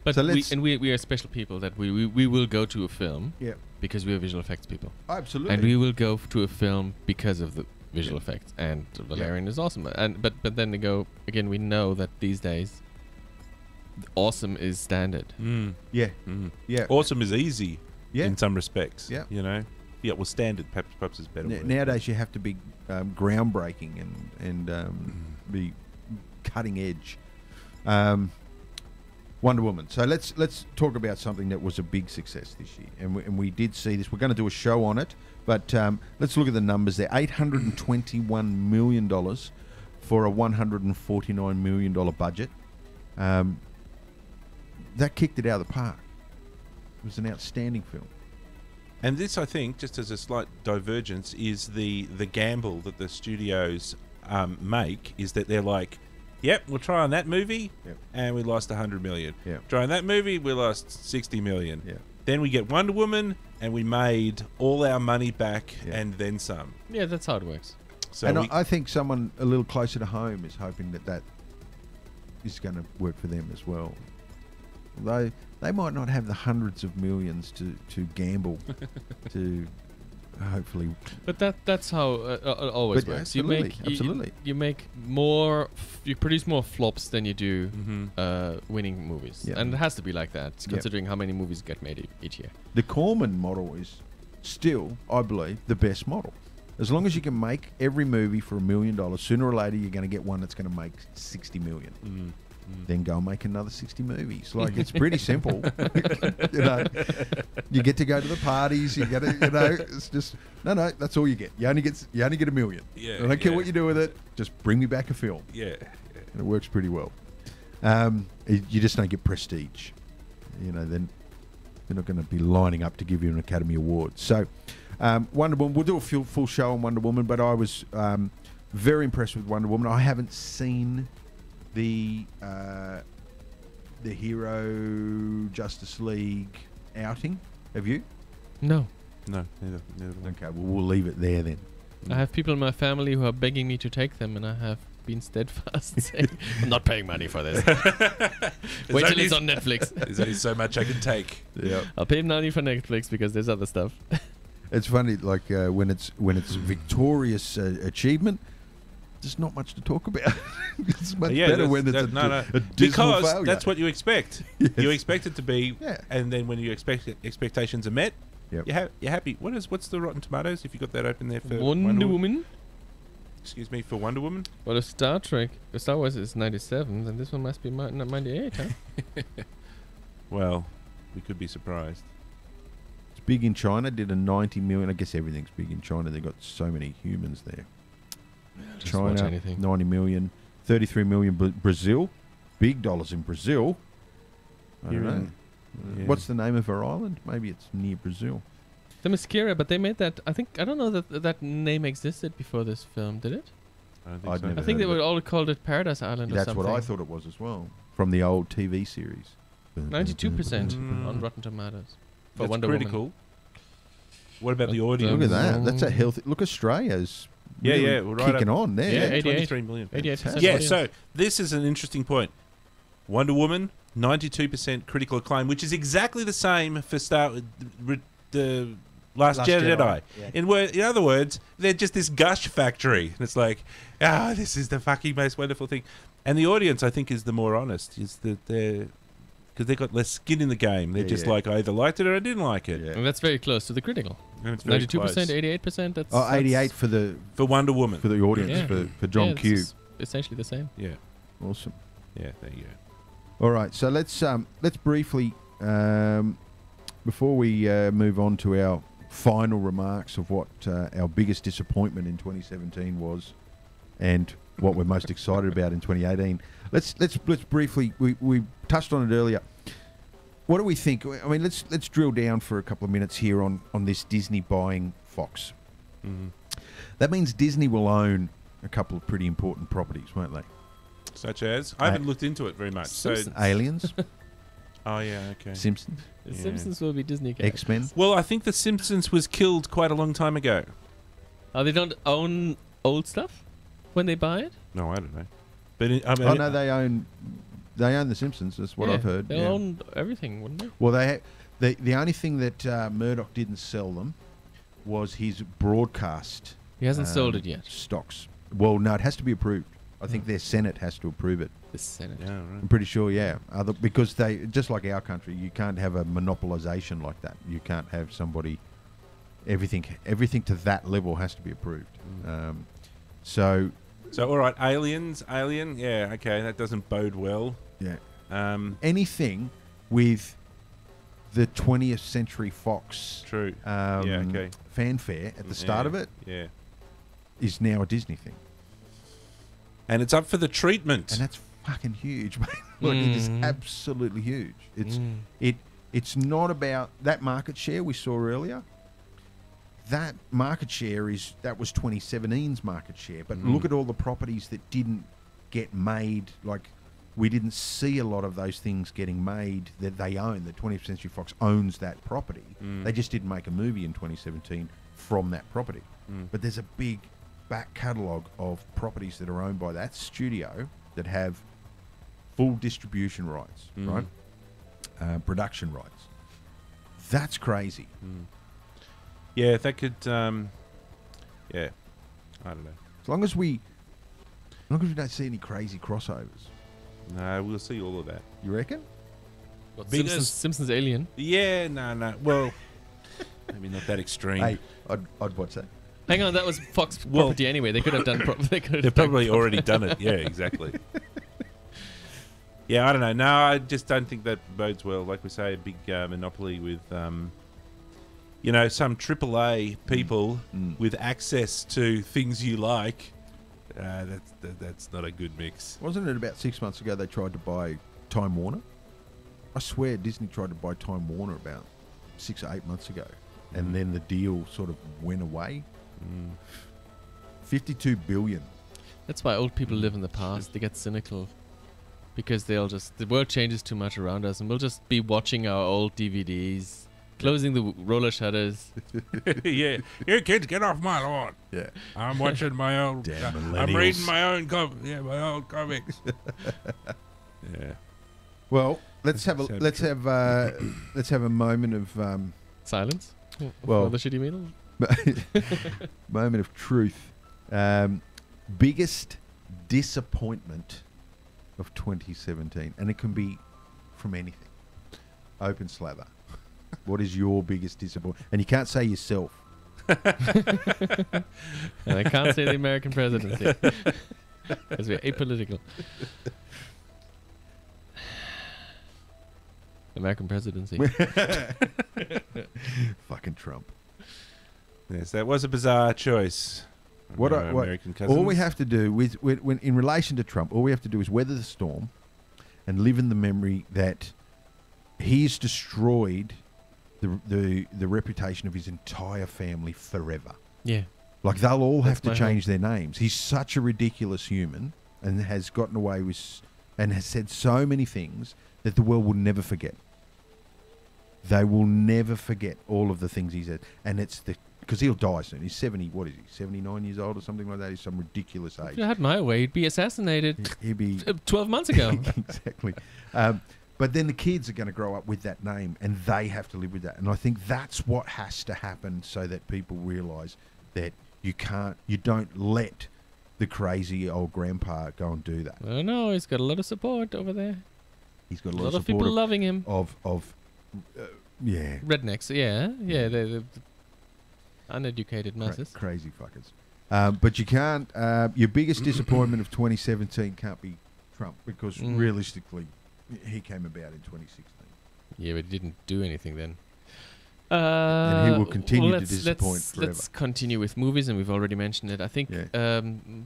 But So we are special people that we will go to a film yeah, because we are visual effects people. absolutely. And we will go to a film because of the visual effects. And Valerian is awesome. But then they go again. We know that these days, awesome is standard. yeah, yeah, Awesome is easy yeah. in some respects. Yeah. Yeah, well, standard perhaps is better. word. Nowadays, you have to be groundbreaking and be cutting edge. Wonder Woman. So let's talk about something that was a big success this year, and we did see this. We're going to do a show on it, but let's look at the numbers there. $821 million for a $149 million budget. That kicked it out of the park. It was an outstanding film. And this, I think, just as a slight divergence, is the gamble that the studios make is that they're like, yep, we'll try on that movie, Yep. and we lost 100 million. Yep. Try on that movie, we lost 60 million. Yep. Then we get Wonder Woman, and we made all our money back Yep. and then some. Yeah, that's how it works. So And we, I think someone a little closer to home is hoping that is going to work for them as well. Although they might not have the hundreds of millions to gamble to hopefully. But that's how it always But works. absolutely. You make more. You produce more flops than you do Mhm. winning movies, Yeah. and it has to be like that, Yeah. considering how many movies get made each year. The Corman model is still, I believe, the best model. As long as you can make every movie for $1 million, sooner or later you're going to get one that's going to make 60 million. Mm. Then go and make another 60 movies. Like, it's pretty simple. You know, you get to go to the parties. You get to, you know, it's just no. That's all you get. You only get $1 million. Yeah, I don't care yeah. what you do with it. Just bring me back a film, Yeah. and it works pretty well. You just don't get prestige. You know, then they're not going to be lining up to give you an Academy Award. So, Wonder Woman. We'll do a full show on Wonder Woman, but I was very impressed with Wonder Woman. I haven't seen the Hero Justice League outing. Have you? No, No, neither one. Okay, well, we'll leave it there then. I have people in my family who are begging me to take them, and I have been steadfast, saying, "I'm not paying money for this. Wait till it's on Netflix. There's only so much I can take. Yeah, I'll pay money for Netflix because there's other stuff." it's funny. Like when it's victorious achievement, there's not much to talk about. It's much better when it's a dismal because failure. that's what you expect. Yes. You expect it to be, Yeah. and then when your expectations are met, Yep. you're happy. What's the Rotten Tomatoes? If you got that open there for Wonder Woman. Excuse me, for Wonder Woman. Well, if Star Wars is 97, then this one must be 98, huh? Well, we could be surprised. It's big in China. Did a 90 million. I guess everything's big in China. They've got so many humans there. Just watch China, anything. 90 million, 33 million. Brazil, big dollars in Brazil. I don't Here know. in- yeah. What's the name of her island? Maybe it's near Brazil. The Mascara, but they made that. I don't know that name existed before this film, did it? I don't think I'd so. never I think heard they of were it. all called it Paradise Island or That's something. what I thought it was as well. From the old TV series. 92% Mm. on Rotten Tomatoes for That's Wonder critical. Woman. What about the But, audience? Look at that. That's a healthy. Look, Australia's Yeah, really yeah, we're right kicking up- on there. Yeah, 88. 23 million. 88%. Yeah, audience. so this is an interesting point. Wonder Woman, 92% critical acclaim, which is exactly the same for the Last Jedi. Yeah. In other words, they're just this gush factory. And it's like, this is the fucking most wonderful thing. And the audience, I think, is the more honest. Is that because they've got less skin in the game. They're Yeah, just yeah. like, I either liked it or I didn't like it. Yeah. And that's very close to the critical. And it's very 92%, close. 88%. That's Oh, 88 for the For Wonder Woman. audience Yeah. for John it's Q. essentially the same. Yeah, Awesome. yeah, there you go. All right, so let's briefly before we move on to our final remarks of what our biggest disappointment in 2017 was, and what we're most excited about in 2018. Let's briefly we touched on it earlier. What do we think? I mean, let's drill down for a couple of minutes here on this Disney buying Fox. Mm-hmm. That means Disney will own a couple of pretty important properties, won't they? Such as? I haven't looked into it very much. So, Simpsons. Aliens, oh, yeah, okay. Simpsons, The Yeah. Simpsons will be Disney characters. X-Men. Well, I think The Simpsons was killed quite a long time ago. Oh, they don't own old stuff when they buy it? No, I don't know. But I mean, Oh no, they own the Simpsons. That's what Yeah, I've heard. They'll yeah. own everything, wouldn't they? Well, the only thing that Murdoch didn't sell them was his broadcast. He hasn't sold it yet. Stocks. Well, no, it has to be approved. I think their Senate has to approve it. The Senate. yeah, I'm right. pretty sure, yeah. Because they, just like our country, you can't have a monopolization like that. You can't have somebody. Everything to that level has to be approved. So So, all right, Alien, yeah, okay, that doesn't bode well. yeah, Anything with the 20th Century Fox True. Yeah, okay. fanfare at the start of it Yeah. is now a Disney thing. And it's up for the treatment. And that's fucking huge, mate. Like, it is Mhm. absolutely huge. It's Mm. it's not about that market share we saw earlier. that market share that was 2017's market share. But look at all the properties that didn't get made. Like, we didn't see a lot of those things getting made that they own. The 20th Century Fox owns that property. They just didn't make a movie in 2017 from that property. But there's a big back catalogue of properties that are owned by that studio that have full distribution rights, right? Production rights. That's crazy. Yeah, if that could, I don't know. As long as we don't see any crazy crossovers. No, we'll see all of that. You reckon? What, Biggest- Simpsons Alien. Yeah, no. Well, maybe not that extreme. Hey, I'd watch that. Hang on, that was Fox Well- property anyway. They could have done. They've probably already done it. Yeah, exactly. Yeah, I don't know. No, I just don't think that bodes well. Like we say, a big monopoly with, some AAA people with access to things you like. That's not a good mix. Wasn't it about 6 months ago they tried to buy Time Warner? I swear Disney tried to buy Time Warner about 6 or 8 months ago. And then the deal sort of went away. 52 billion. That's why old people live in the past. They get cynical because the world changes too much around us, and we'll just be watching our old DVDs, closing the roller shutters. Yeah, you kids, get off my lawn. Yeah. I'm watching my own. Damn I'm millennials. reading my own my old comics. Yeah. Well, let's have a moment of Silence. Well- For the shitty meal. moment of truth. Biggest disappointment of 2017, and it can be from anything. Open slather. What is your biggest disappointment? And you can't say yourself. And I can't say the American presidency because we're apolitical. American presidency. Fucking Trump. Yes, that was a bizarre choice. What Our American cousins. all we have to do when in relation to Trump, all we have to do is weather the storm and live in the memory that he's destroyed the reputation of his entire family forever. Yeah. Like, they'll all have That's to my change their names. He's such a ridiculous human and has gotten away with and has said so many things that the world will never forget. They will never forget all of the things he said. And it's because he'll die soon. He's 79 years old or something like that. He's some ridiculous If age. you had my way, he'd be assassinated He'd be 12 months ago. exactly. But then the kids are going to grow up with that name, and they have to live with that. And I think that's what has to happen so that people realise that you don't let the crazy old grandpa go and do that. Oh no, he's got a lot of support over there. He's got A a lot lot of people support loving him. yeah, Rednecks, yeah, they're uneducated masses. crazy fuckers. But you can't. Your biggest disappointment of 2017 can't be Trump, because realistically, he came about in 2016. Yeah, but he didn't do anything then. And he will continue to disappoint forever. Let's continue with movies, and we've already mentioned it. I think Yeah.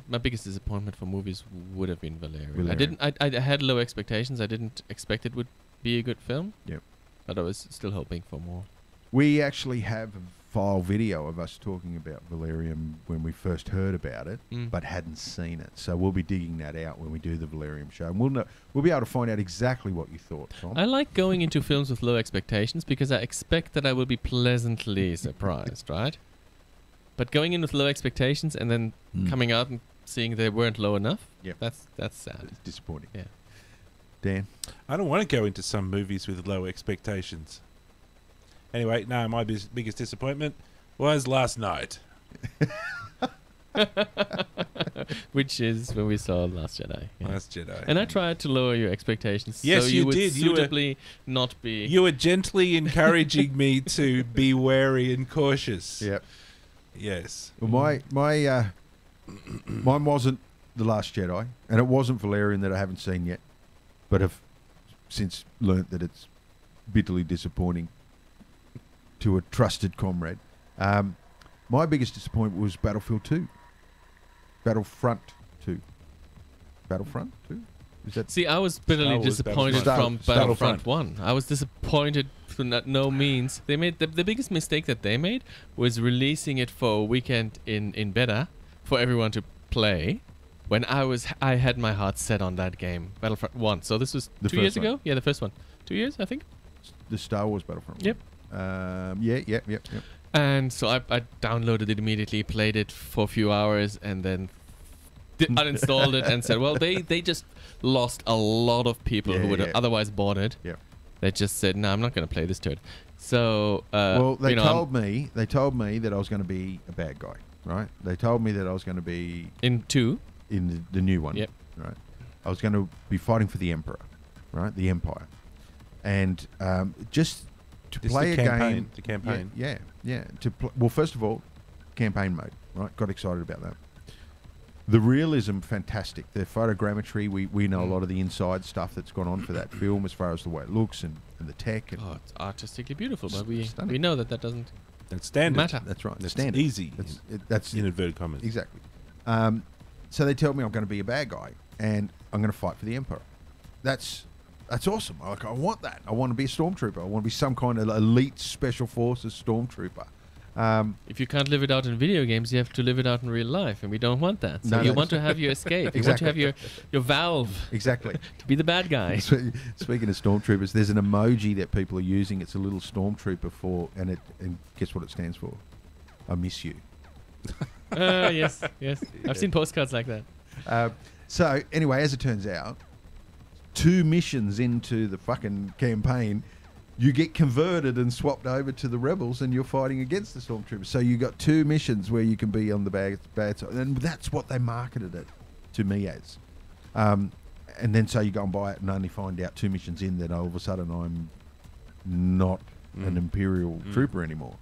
my biggest disappointment for movies would have been Valerian. Valerian. I had low expectations. I didn't expect it would be a good film. Yep. But I was still hoping for more. We actually have a file video of us talking about Valerian when we first heard about it, but hadn't seen it. So we'll be digging that out when we do the Valerian show, and we'll be able to find out exactly what you thought, Tom. I like going into films with low expectations because I expect that I will be pleasantly surprised, right? But going in with low expectations and then coming out and seeing they weren't low enough, Yep. that's sad. It's disappointing. Yeah. Dan? I don't want to go into some movies with low expectations. Anyway, no, my biggest disappointment was last night. Which is when we saw Last Jedi. Yeah. Last Jedi. And I tried to lower your expectations Yes, so you would did. You were- suitably not be... You were gently encouraging me to be wary and cautious. Yep. Yes. Well, mine wasn't The Last Jedi, and it wasn't Valerian that I haven't seen yet, but have since learnt that it's bitterly disappointing to a trusted comrade. My biggest disappointment was Battlefield 2. Battlefront 2. Battlefront 2? Is that See, I was bitterly Wars disappointed Battlefront. from Battlefront. Battlefront 1. I was disappointed for no means. They made the biggest mistake that they made was releasing it for a weekend in beta for everyone to play. When I had my heart set on that game, Battlefront 1. So this was The 2 years first one. ago? Yeah, the first one. 2 years, I think. the Star Wars Battlefront? Yep. Yep. And so I downloaded it immediately, played it for a few hours, and then uninstalled it and said, well, they just lost a lot of people who would have otherwise bought it. Yeah. They just said, no, I'm not going to play this to it. So, Well, they you know, told me that I was going to be a bad guy, right? They told me that I was going to be in 2. in the new one, Yep. right? I was going to be fighting for the Emperor, right? The Empire, and just to This play the a campaign, game. the campaign. Yeah. Well, first of all, campaign mode, right? Got excited about that. The realism, fantastic. The photogrammetry, we know a lot of the inside stuff that's gone on for that film as far as the way it looks and the tech. And Oh, it's artistically beautiful, but Stunning. we know that doesn't That's standard. matter. that's right. That's standard. easy. That's in inverted commas. exactly. So they tell me I'm going to be a bad guy and I'm going to fight for the Emperor. That's awesome. I want that. I want to be a stormtrooper. I want to be some kind of elite special forces stormtrooper. If you can't live it out in video games, you have to live it out in real life, and we don't want that. So No, you no. want to have your escape. You Exactly. want to have your valve Exactly. to be the bad guy. Speaking of stormtroopers, there's an emoji that people are using. It's a little stormtrooper and guess what it stands for? I miss you. Yes. I've seen postcards like that. So anyway, as it turns out, 2 missions into the fucking campaign, you get converted and swapped over to the rebels, and you're fighting against the stormtroopers. So you got 2 missions where you can be on the bad side, and that's what they marketed it to me as. And then so you go and buy it, and only find out 2 missions in that all of a sudden I'm not an Imperial trooper anymore.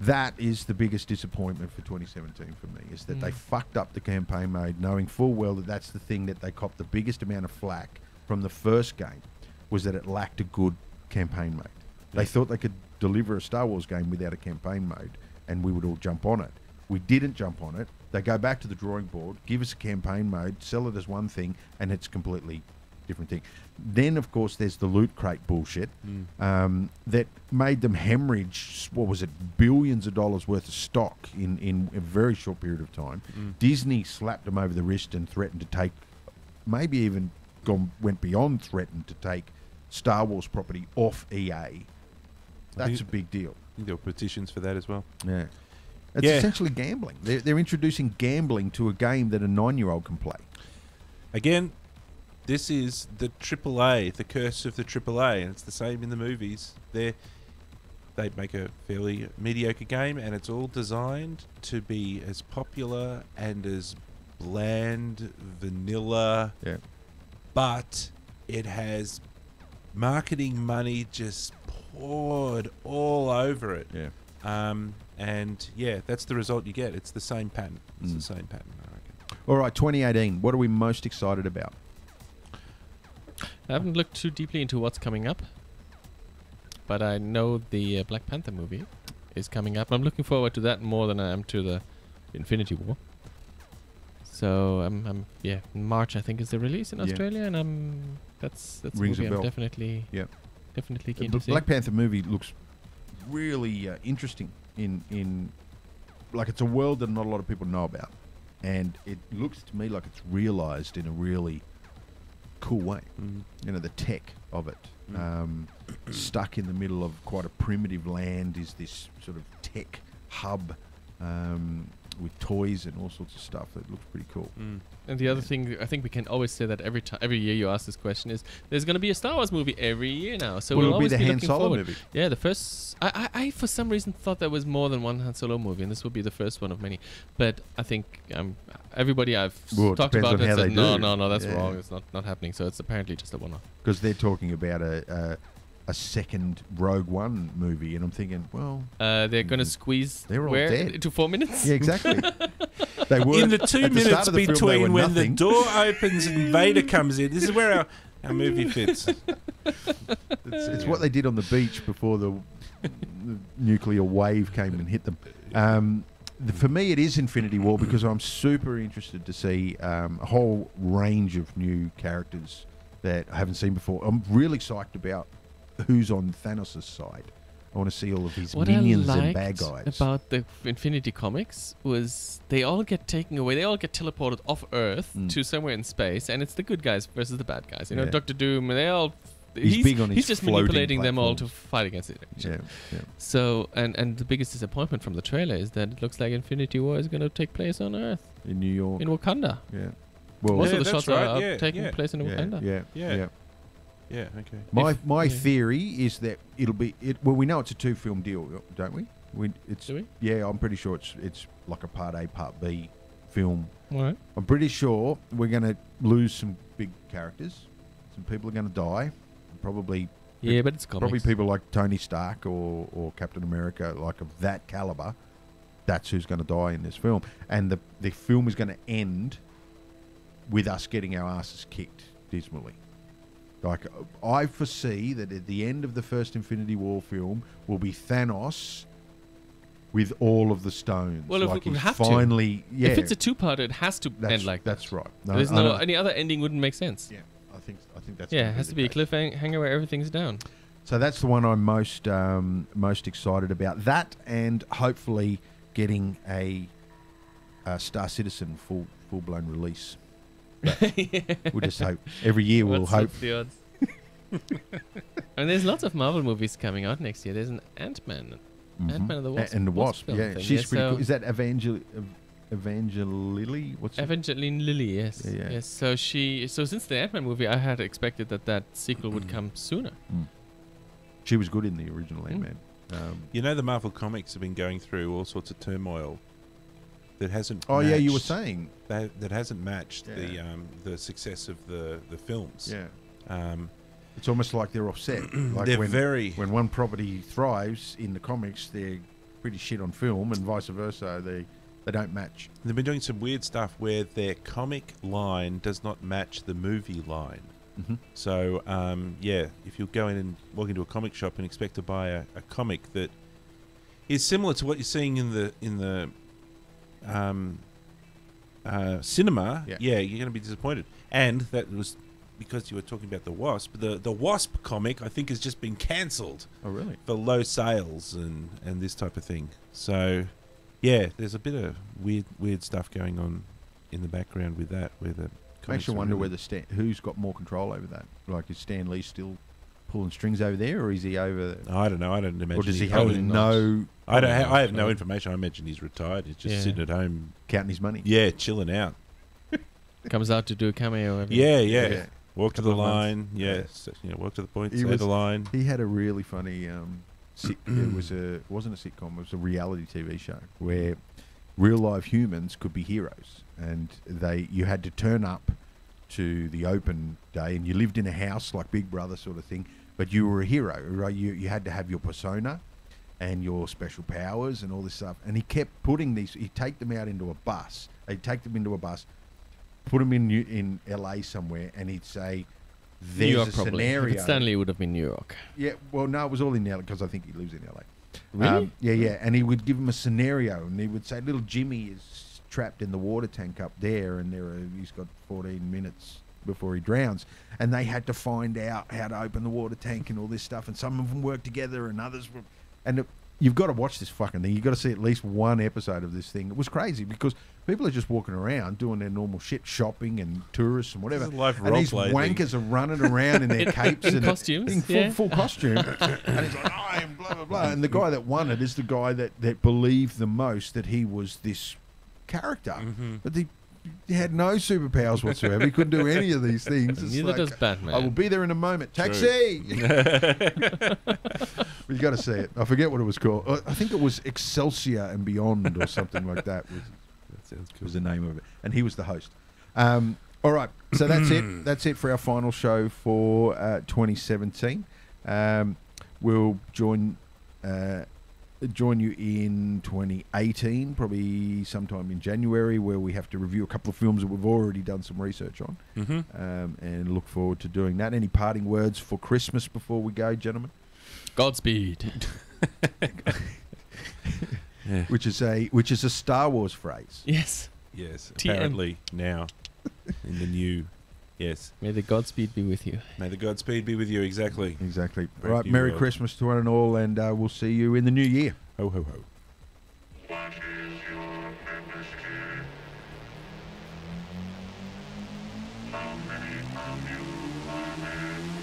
That is the biggest disappointment for 2017 for me, is that they fucked up the campaign mode, knowing full well that that's the thing that they copped the biggest amount of flack from the first game, was that it lacked a good campaign mode. They thought they could deliver a Star Wars game without a campaign mode, and we would all jump on it. We didn't jump on it. They go back to the drawing board, give us a campaign mode, sell it as one thing, and it's completely different thing. Then, of course, there's the loot crate bullshit that made them hemorrhage, what was it, billions of dollars worth of stock in a very short period of time. Disney slapped them over the wrist and threatened to take, maybe even went beyond threatened to take Star Wars property off EA. That's a big deal. I think there were petitions for that as well. Yeah. It's essentially gambling. They're introducing gambling to a game that a 9-year-old can play. Again, this is the AAA, the curse of the AAA, and it's the same in the movies. They make a fairly mediocre game, and it's all designed to be as popular and as bland, vanilla, Yeah. but it has marketing money just poured all over it. Yeah. And yeah, that's the result you get. It's the same pattern. It's the same pattern, I reckon. All right, 2018. What are we most excited about? I haven't looked too deeply into what's coming up, but I know the Black Panther movie is coming up. I'm looking forward to that more than I am to the Infinity War. So I'm in March I think is the release in Yeah. Australia, and that's a Rings a movie I'm bell. definitely keen The to see. Black Panther movie looks really interesting in like it's a world that not a lot of people know about, and it looks to me like it's realized in a really cool way. You know, the tech of it, stuck in the middle of quite a primitive land, is this sort of tech hub with toys and all sorts of stuff. It looks pretty cool. And the other thing, I think we can always say that every year you ask this question, is there's going to be a Star Wars movie every year now. So Well, we'll it'll be always the be Han looking Solo forward. movie. Yeah, the first. I for some reason thought there was more than one Han Solo movie, and this will be the first one of many. But I think everybody I've Well, it talked depends about on it how said they no, do. that's Yeah. wrong. It's not happening. So it's apparently just a one-off. Because they're talking about a second Rogue One movie, and I'm thinking, well, They're going to squeeze They're all where dead. into 4 minutes. yeah, exactly. They were In the 2 at the minutes start of the film, they between were when nothing. the door opens and Vader comes in, this is where our movie fits. It's what they did on the beach before the nuclear wave came and hit them. for me, it is Infinity War because I'm super interested to see a whole range of new characters that I haven't seen before. I'm really psyched about who's on Thanos' side. I want to see all of his minions and bad guys. About the Infinity Comics was they all get taken away. They all get teleported off Earth to somewhere in space, and it's the good guys versus the bad guys. You know, Doctor Doom, and they all. He's big on his He's just floating manipulating them all to platforms. fight against it. Yeah. So, and the biggest disappointment from the trailer is that it looks like Infinity War is going to take place on Earth, In New York. in Wakanda. Yeah. Well, Most of the that's shots right, are yeah, taking yeah. place in Wakanda. Yeah. Yeah, okay. My yeah. theory is that it'll be well. We know it's a 2-film deal, don't we? Do we? Yeah, I'm pretty sure it's like a Part A, Part B film. All right. I'm pretty sure we're going to lose some big characters. Some people are going to die. Probably. Yeah, but it's comics. Probably people like Tony Stark or Captain America, like of that caliber. That's who's going to die in this film, and the film is going to end with us getting our asses kicked dismally. Like, I foresee that at the end of the first Infinity War film will be Thanos with all of the stones. Well, if like we he's have finally, to. yeah. If it's a two-parter, it has to end like that. that's right. There's I no know. any other ending wouldn't make sense. Yeah, I think that's. Yeah, gonna it has the to be a case. cliffhanger where everything's down. So that's the one I'm most excited about. That and hopefully getting a Star Citizen full blown release. We'll just hope. Every year we'll What's hope. the odds? And there's lots of Marvel movies coming out next year. There's an Ant-Man and the Wasp. And the Wasp, film yeah. thing. She's Yeah, pretty so cool. Is that Evangeline? What's it? Evangeline Lilly, yes. Yeah. Yes. So since the Ant-Man movie, I had expected that sequel would come sooner. She was good in the original Ant-Man. You know, the Marvel Comics have been going through all sorts of turmoil that hasn't. Oh yeah, you were matched- saying. that hasn't matched Yeah. the success of the films. Yeah. It's almost like they're upset. Like They're when, very. when one property thrives in the comics, they're pretty shit on film, and vice versa. They don't match. They've been doing some weird stuff where their comic line does not match the movie line. Mm-hmm. So, if you go in and walk into a comic shop and expect to buy a comic that is similar to what you're seeing in the cinema, Yeah. you're going to be disappointed. And that was because you were talking about the Wasp. The Wasp comic, I think, has just been cancelled Oh really? for low sales and this type of thing. So, yeah, there's a bit of weird stuff going on in the background with that, where the Makes you comics are wonder really- whether who's got more control over that. Like, is Stan Lee still pulling strings over there, or is he over? I don't know. I don't imagine. Or does he he's have probably no I don't. I have No. no information. I imagine he's retired. He's just Yeah. sitting at home. counting his money? Yeah, chilling out. Comes out to do a cameo. Yeah. Walk to the Couple of line. months. Yeah. Yeah. So, walk to the point. He Say was- the line. He had a really funny. It wasn't a sitcom. It was a reality TV show where real life humans could be heroes, and you had to turn up to the open day, and you lived in a house like Big Brother sort of thing, but you were a hero, right? You had to have your persona and your special powers and all this stuff. And he kept putting these. He'd take them out into a bus. He'd take them into a bus, put them in LA somewhere, and he'd say, New "There's York, a probably. If scenario." it's Stanley, it would have been New York. Yeah, well, no, it was all in LA because I think he lives in LA. Really? Yeah. And he would give him a scenario, and he would say, "Little Jimmy is trapped in the water tank up there, and he's got 14 minutes before he drowns." And they had to find out how to open the water tank and all this stuff. And some of them worked together, and others were. And you've got to watch this fucking thing. You've got to see at least one episode of this thing. It was crazy because people are just walking around doing their normal shit, shopping and tourists and whatever. This is live And these role-play thing. wankers are running around in their capes in and costumes, in full, yeah. full costume. And he's like, "I am blah blah blah." And the guy that won it is the guy that believed the most that he was this character, but he had no superpowers whatsoever. He couldn't do any of these things. It's Neither like, does Batman. I will be there in a moment. Taxi. You got to see it. I forget what it was called. I think it was Excelsior and Beyond or something like that. That sounds cool. Was the name of it, and he was the host. All right, so that's it. That's it for our final show for 2017. We'll join you in 2018, probably sometime in January, where we have to review a couple of films that we've already done some research on, and look forward to doing that. Any parting words for Christmas before we go, gentlemen? Godspeed. Yeah. which is a Star Wars phrase. Yes. Yes, TM. apparently now in the new. Yes. May the Godspeed be with you. May the Godspeed be with you. Exactly. Exactly. Brave Right. new Merry world. Christmas to one and all, and we'll see you in the new year. Ho ho ho. How many of you are there?